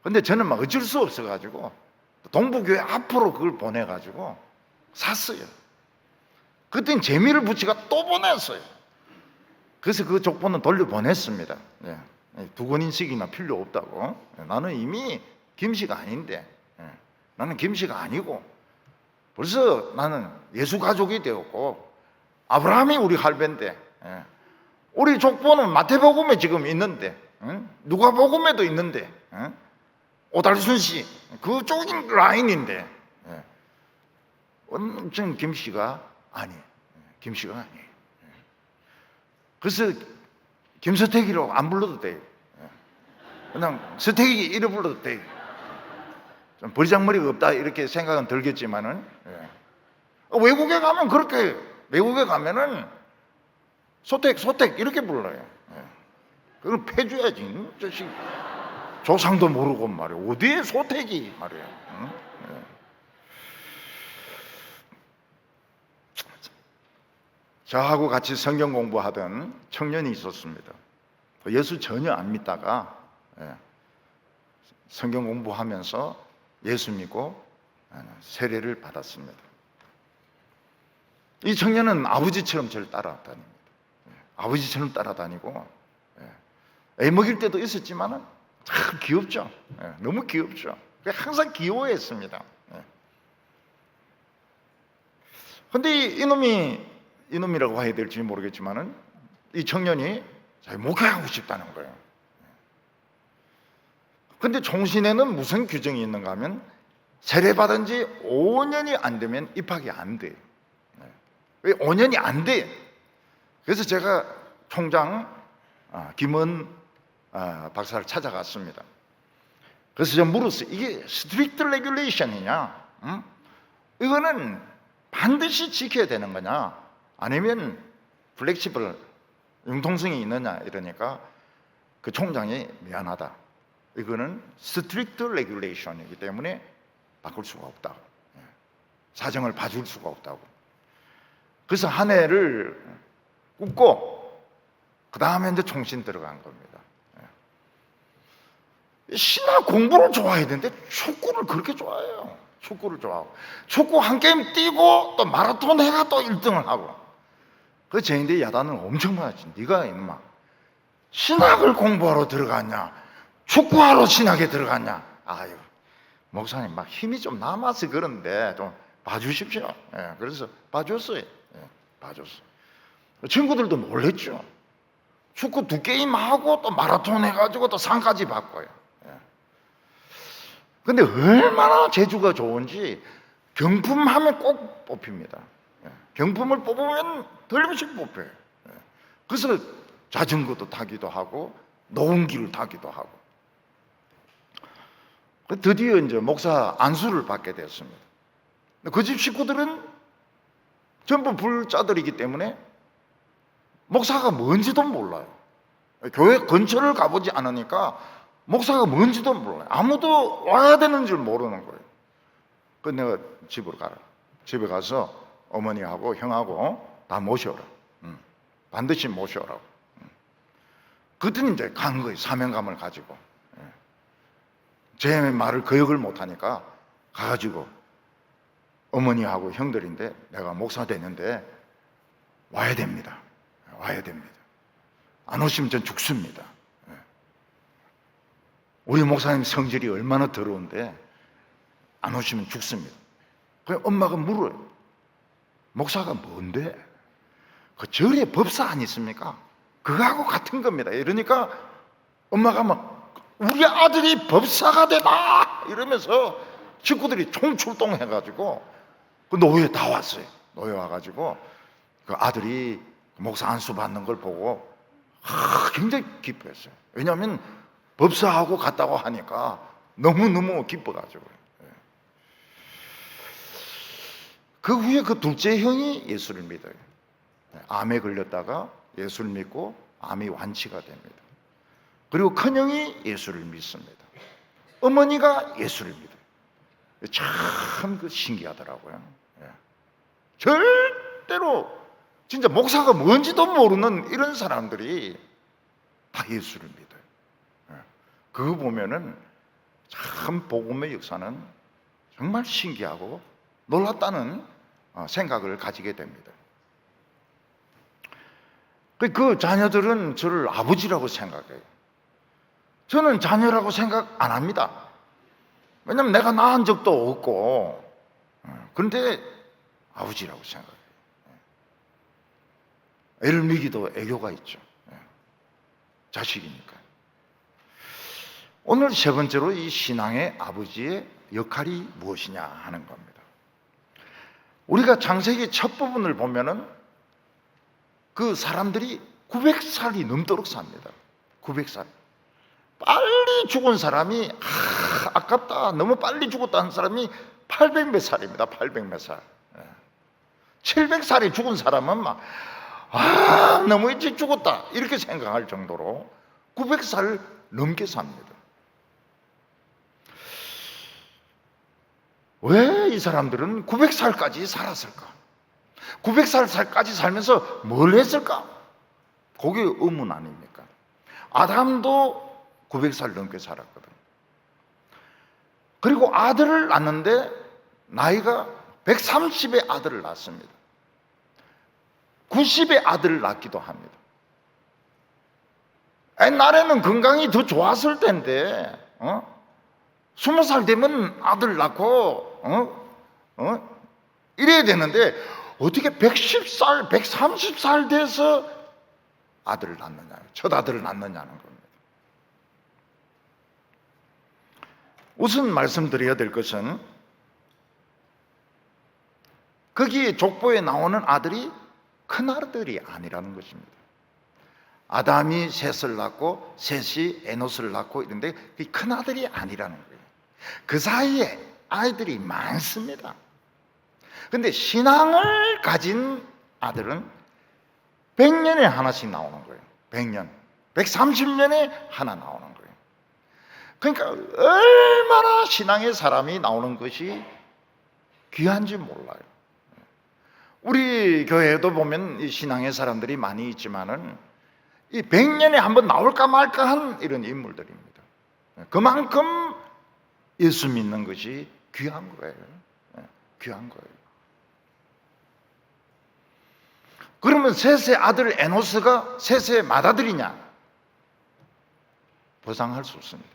근데 저는 막 어쩔 수 없어가지고 동부교회 앞으로 그걸 보내가지고 샀어요. 그때는 재미를 붙이가 또 보냈어요. 그래서 그 족보는 돌려보냈습니다. 두 권인식이나 필요 없다고. 나는 이미 김씨가 아닌데, 나는 김씨가 아니고 벌써 나는 예수 가족이 되었고 아브라함이 우리 할배인데, 우리 족보는 마태복음에 지금 있는데, 누가복음에도 있는데, 오달순 씨 그쪽인 라인인데 엄청 김씨가 아니에요. 김씨가 아니에요. 그래서 김서택이라고 안 불러도 돼요. 그냥 서택이 이래 불러도 돼요. 좀 버리장머리가 없다 이렇게 생각은 들겠지만은, 외국에 가면 그렇게, 외국에 가면은 소택 이렇게 불러요. 그걸 패줘야지. 자식 조상도 모르고 말이야. 어디에 소택이 말이야. 저하고 같이 성경 공부하던 청년이 있었습니다. 예수 전혀 안 믿다가 성경 공부하면서 예수 믿고 세례를 받았습니다. 이 청년은 아버지처럼 저를 따라다닙니다. 아버지처럼 따라다니고, 애 먹일 때도 있었지만은 참 귀엽죠. 너무 귀엽죠. 항상 귀여워했습니다. 근데 이놈이라고 해야 될지 모르겠지만은 이 청년이 자기 목회하고 싶다는 거예요. 근데 총신에는 무슨 규정이 있는가 하면 세례받은 지 5년이 안 되면 입학이 안 돼요. 왜 5년이 안 돼? 그래서 제가 총장 김은 박사를 찾아갔습니다. 그래서 제가 물었어요. 이게 스트릭트 레귤레이션이냐? 이거는 반드시 지켜야 되는 거냐? 아니면 플렉시블, 융통성이 있느냐 이러니까 그 총장이 미안하다. 이거는 스트릭트 레귤레이션이기 때문에 바꿀 수가 없다. 사정을 봐줄 수가 없다고. 그래서 한 해를 굽고 그 다음에 이제 총신 들어간 겁니다. 신학 공부를 좋아해야 되는데 축구를 그렇게 좋아해요. 축구를 좋아하고 축구 한 게임 뛰고 또 마라톤 해가 또 1등을 하고. 그 제인대 야단을 엄청 맞았지. 네가 임마 신학을 공부하러 들어갔냐, 축구하러 신학에 들어갔냐. 아유, 목사님 막 힘이 좀 남아서 그런데 좀 봐주십시오. 그래서 봐줬어요. 봐줬어. 친구들도 놀랬죠. 축구 2게임 하고 또 마라톤 해가지고 또 상까지 받고요. 근데 얼마나 재주가 좋은지 경품하면 꼭 뽑힙니다. 경품을 뽑으면 틀림없이 뽑혀요. 그래서 자전거도 타기도 하고 노은기를 타기도 하고. 드디어 이제 목사 안수를 받게 됐습니다. 그 집 식구들은 전부 불자들이기 때문에 목사가 뭔지도 몰라요. 교회 근처를 가보지 않으니까 목사가 뭔지도 몰라요. 아무도 와야 되는 줄 모르는 거예요. 그래서 내가 집으로 가라. 집에 가서 어머니하고 형하고 다 모셔라. 반드시 모셔라고. 그랬더니 이제 간 거예요. 사명감을 가지고. 제 말을 거역을 못하니까 가가지고 어머니하고 형들인데 내가 목사 됐는데 와야 됩니다. 와야 됩니다. 안 오시면 전 죽습니다. 우리 목사님 성질이 얼마나 더러운데 안 오시면 죽습니다. 그래서 엄마가 물어요. 목사가 뭔데? 그 절에 법사 아니십니까? 그거하고 같은 겁니다. 이러니까 엄마가 막 우리 아들이 법사가 되다 이러면서 친구들이 총출동해가지고 그 노예 다 왔어요. 노예 와가지고 그 아들이 목사 안수 받는 걸 보고 굉장히 기뻐했어요. 왜냐하면 법사하고 갔다고 하니까 너무너무 기뻐가지고. 그 후에 그 둘째 형이 예수를 믿어요. 암에 걸렸다가 예수를 믿고 암이 완치가 됩니다. 그리고 큰형이 예수를 믿습니다. 어머니가 예수를 믿어요. 참 그 신기하더라고요. 절대로 진짜 목사가 뭔지도 모르는 이런 사람들이 다 예수를 믿어요. 그거 보면은 참 복음의 역사는 정말 신기하고 놀랍다는 생각을 가지게 됩니다. 그 자녀들은 저를 아버지라고 생각해요. 저는 자녀라고 생각 안 합니다. 왜냐하면 내가 낳은 적도 없고, 그런데 아버지라고 생각해요. 애를 먹이도 애교가 있죠. 자식이니까. 오늘 세 번째로 이 신앙의 아버지의 역할이 무엇이냐 하는 겁니다. 우리가 창세기 첫 부분을 보면은 그 사람들이 900살이 넘도록 삽니다. 900살. 빨리 죽은 사람이 아깝다 너무 빨리 죽었다는 사람이 800 몇 살입니다. 800 몇 살. 700살이 죽은 사람은 막 너무 일찍 죽었다 이렇게 생각할 정도로 900살 넘게 삽니다. 왜 이 사람들은 900살까지 살았을까? 900살까지 살면서 뭘 했을까? 그게 의문 아닙니까? 아담도 900살 넘게 살았거든. 그리고 아들을 낳는데 나이가 130의 아들을 낳습니다. 90의 아들을 낳기도 합니다. 옛날에는 건강이 더 좋았을 텐데 20살 되면 아들 낳고 이래야 되는데 어떻게 110살, 130살 돼서 아들을 낳느냐, 첫 아들을 낳느냐는 겁니다. 우선 말씀드려야 될 것은 거기에 족보에 나오는 아들이 큰 아들이 아니라는 것입니다. 아담이 셋을 낳고 셋이 에노스를 낳고 이런데 그게 큰 아들이 아니라는 거예요. 그 사이에 아이들이 많습니다. 근데 신앙을 가진 아들은 100년에 하나씩 나오는 거예요. 100년, 130년에 하나 나오는 거예요. 그러니까 얼마나 신앙의 사람이 나오는 것이 귀한지 몰라요. 우리 교회에도 보면 이 신앙의 사람들이 많이 있지만은 이 100년에 한번 나올까 말까 한 이런 인물들입니다. 그만큼 예수 믿는 것이 귀한 거예요. 귀한 거예요. 그러면 셋의 아들 에노스가 셋의 맏아들이냐? 보상할 수 없습니다.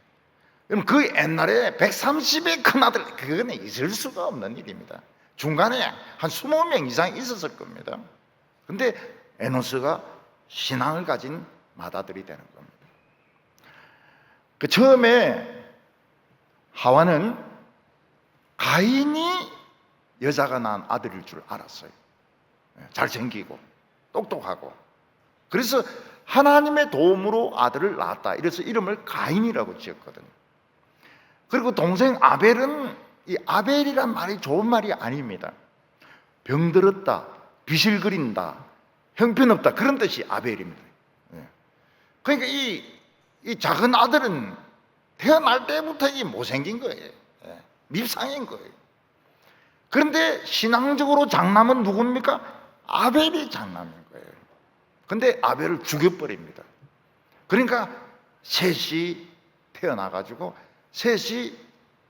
그럼 그 옛날에 130의 큰 아들, 그거는 있을 수가 없는 일입니다. 중간에 한 20명 이상 있었을 겁니다. 근데 에노스가 신앙을 가진 맏아들이 되는 겁니다. 그 처음에 하와는 가인이 여자가 낳은 아들일 줄 알았어요. 잘생기고 똑똑하고. 그래서 하나님의 도움으로 아들을 낳았다. 이래서 이름을 가인이라고 지었거든요. 그리고 동생 아벨은, 이 아벨이란 말이 좋은 말이 아닙니다. 병들었다, 빚을 그린다, 형편없다, 그런 뜻이 아벨입니다. 그러니까 이 작은 아들은 태어날 때부터 못생긴 거예요. 밉상인 거예요. 그런데 신앙적으로 장남은 누굽니까? 아벨이 장남인 거예요. 근데 아벨을 죽여버립니다. 그러니까 셋이 태어나가지고 셋이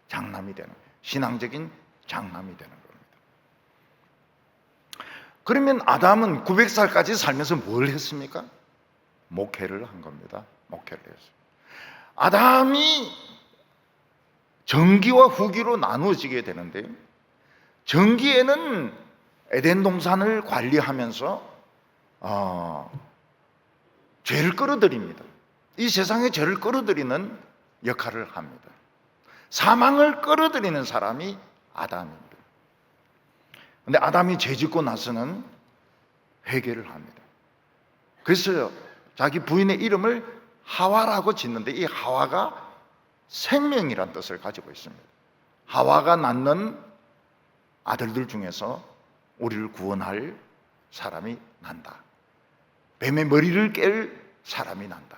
장남이 되는 거예요. 신앙적인 장남이 되는 겁니다. 그러면 아담은 900살까지 살면서 뭘 했습니까? 목회를 한 겁니다. 목회를 했어요. 아담이 전기와 후기로 나누어지게 되는데요. 전기에는 에덴 동산을 관리하면서 죄를 끌어들입니다. 이 세상에 죄를 끌어들이는 역할을 합니다. 사망을 끌어들이는 사람이 아담입니다. 그런데 아담이 죄 짓고 나서는 회개를 합니다. 그래서 자기 부인의 이름을 하와라고 짓는데, 이 하와가 생명이란 뜻을 가지고 있습니다. 하와가 낳는 아들들 중에서 우리를 구원할 사람이 난다. 뱀의 머리를 깰 사람이 난다.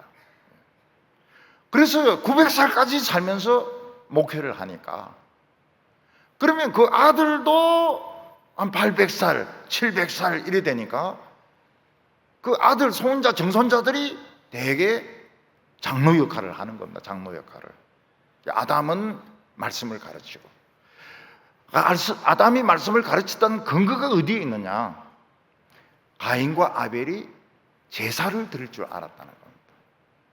그래서 900살까지 살면서 목회를 하니까, 그러면 그 아들도 한 800살, 700살 이래 되니까 그 아들, 손자, 정손자들이 대개 장로 역할을 하는 겁니다. 장로 역할을. 아담은 말씀을 가르치고, 아담이 말씀을 가르쳤던 근거가 어디에 있느냐? 가인과 아벨이 제사를 드릴 줄 알았다는 겁니다.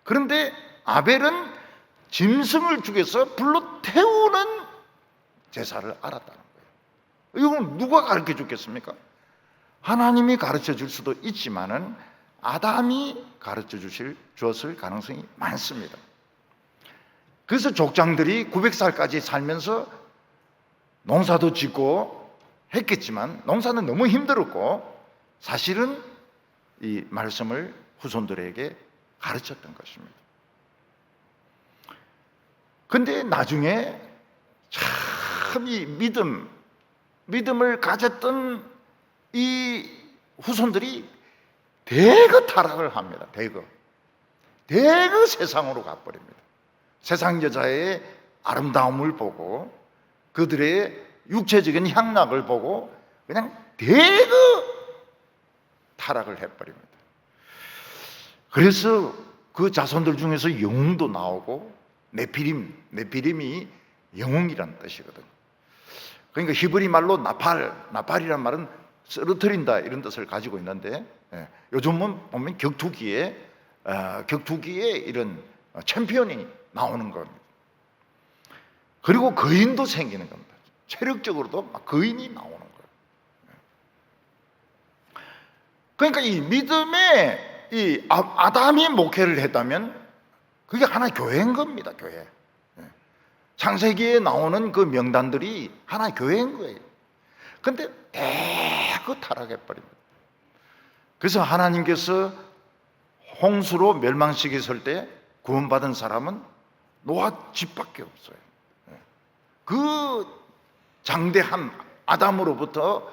그런데 아벨은 짐승을 죽여서 불로 태우는 제사를 알았다는 거예요. 이건 누가 가르쳐 줬겠습니까? 하나님이 가르쳐 줄 수도 있지만은 아담이 가르쳐 주었을 가능성이 많습니다. 그래서 족장들이 900살까지 살면서 농사도 짓고 했겠지만 농사는 너무 힘들었고, 사실은 이 말씀을 후손들에게 가르쳤던 것입니다. 근데 나중에 참 이 믿음을 가졌던 이 후손들이 대거 타락을 합니다. 대거 세상으로 가버립니다. 세상 여자의 아름다움을 보고, 그들의 육체적인 향락을 보고 그냥 대거 타락을 해버립니다. 그래서 그 자손들 중에서 영웅도 나오고, 네피림이 영웅이라는 뜻이거든요. 그러니까 히브리 말로 나팔이란 말은 쓰러뜨린다 이런 뜻을 가지고 있는데, 요즘은 보면 격투기에 이런 챔피언이 나오는 겁니다. 그리고 거인도 생기는 겁니다. 체력적으로도 막 거인이 나오는 거예요. 그러니까 이 믿음에 이 아담이 목회를 했다면 그게 하나의 교회인 겁니다. 교회. 창세기에 나오는 그 명단들이 하나의 교회인 거예요. 그런데 대거 타락해버립니다. 그래서 하나님께서 홍수로 멸망시켰을 때 구원받은 사람은 노아 집밖에 없어요. 그 장대한 아담으로부터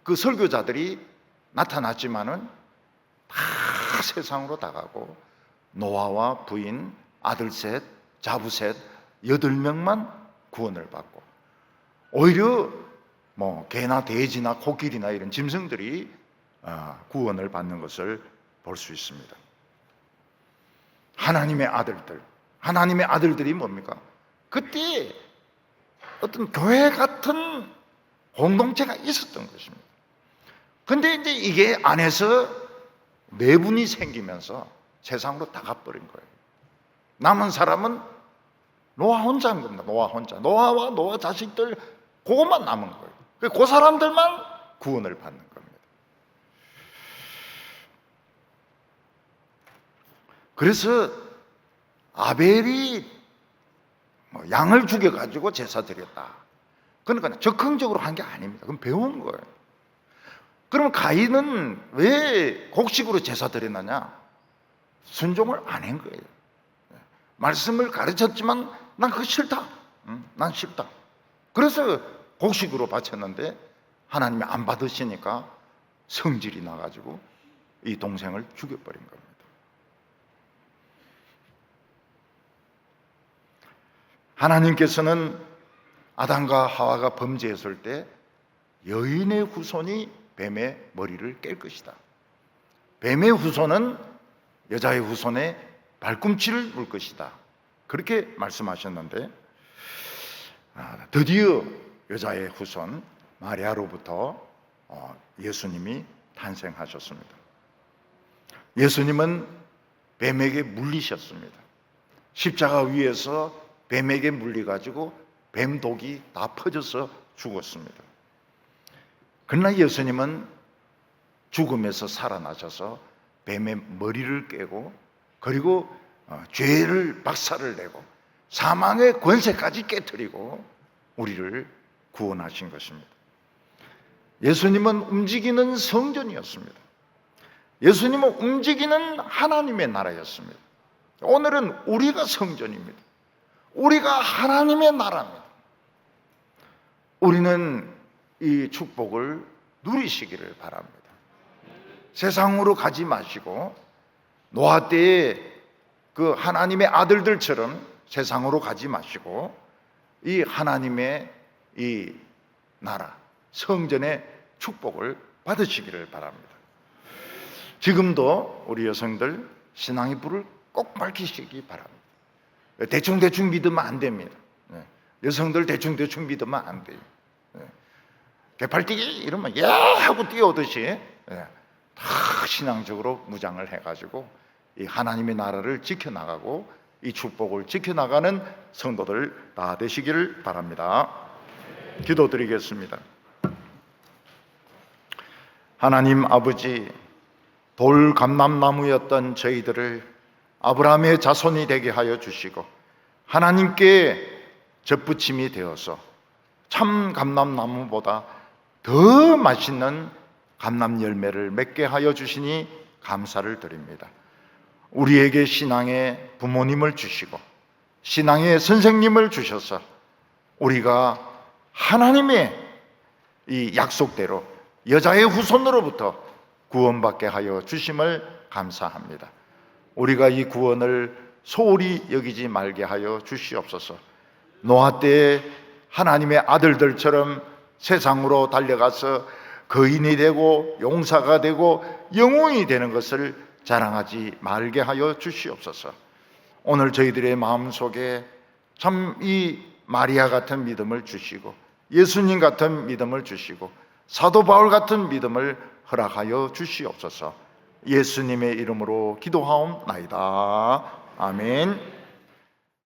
그 설교자들이 나타났지만은 다 세상으로 다 가고 노아와 부인, 아들 셋, 자부 셋 8명만 구원을 받고, 오히려 개나 돼지나 코끼리나 이런 짐승들이 구원을 받는 것을 볼 수 있습니다. 하나님의 아들들이 뭡니까? 그때 어떤 교회 같은 공동체가 있었던 것입니다. 근데 이제 이게 안에서 내분이 생기면서 세상으로 다 가버린 거예요. 남은 사람은 노아 혼자인 겁니다. 노아와 노아 자식들, 그것만 남은 거예요. 그 사람들만 구원을 받는 겁니다. 그래서 아벨이 양을 죽여가지고 제사 드렸다. 그러니까 적극적으로 한 게 아닙니다. 그건 배운 거예요. 그러면 가인은 왜 곡식으로 제사 드렸느냐? 순종을 안 한 거예요. 말씀을 가르쳤지만 난 그거 싫다. 난 싫다. 그래서 곡식으로 바쳤는데 하나님이 안 받으시니까 성질이 나가지고 이 동생을 죽여버린 겁니다. 하나님께서는 아담과 하와가 범죄했을 때 여인의 후손이 뱀의 머리를 깰 것이다. 뱀의 후손은 여자의 후손의 발꿈치를 물 것이다. 그렇게 말씀하셨는데 드디어 여자의 후손 마리아로부터 예수님이 탄생하셨습니다. 예수님은 뱀에게 물리셨습니다. 십자가 위에서 뱀에게 물려가지고 뱀독이 다 퍼져서 죽었습니다. 그러나 예수님은 죽음에서 살아나셔서 뱀의 머리를 깨고, 그리고 죄를 박살을 내고 사망의 권세까지 깨뜨리고 우리를 구원하신 것입니다. 예수님은 움직이는 성전이었습니다. 예수님은 움직이는 하나님의 나라였습니다. 오늘은 우리가 성전입니다. 우리가 하나님의 나라입니다. 우리는 이 축복을 누리시기를 바랍니다. 세상으로 가지 마시고 노아 때의 그 하나님의 아들들처럼 세상으로 가지 마시고 이 하나님의 이 나라 성전의 축복을 받으시기를 바랍니다. 지금도 우리 여성들 신앙의 불을 꼭 밝히시기 바랍니다. 대충 믿으면 안 됩니다. 여성들 대충 믿으면 안 돼요. 개팔뛰기 이러면 야 하고 뛰어오듯이 다 신앙적으로 무장을 해가지고 이 하나님의 나라를 지켜나가고 이 축복을 지켜나가는 성도들 다 되시기를 바랍니다. 기도드리겠습니다. 하나님 아버지, 돌 감람나무였던 저희들을 아브라함의 자손이 되게 하여 주시고 하나님께 접붙임이 되어서 참 감람나무보다 더 맛있는 감람 열매를 맺게 하여 주시니 감사를 드립니다. 우리에게 신앙의 부모님을 주시고 신앙의 선생님을 주셔서 우리가 하나님의 이 약속대로 여자의 후손으로부터 구원받게 하여 주심을 감사합니다. 우리가 이 구원을 소홀히 여기지 말게 하여 주시옵소서. 노아 때에 하나님의 아들들처럼 세상으로 달려가서 거인이 되고 용사가 되고 영웅이 되는 것을 자랑하지 말게 하여 주시옵소서. 오늘 저희들의 마음속에 참 이 마리아 같은 믿음을 주시고 예수님 같은 믿음을 주시고 사도 바울 같은 믿음을 허락하여 주시옵소서. 예수님의 이름으로 기도하옵나이다. 아멘.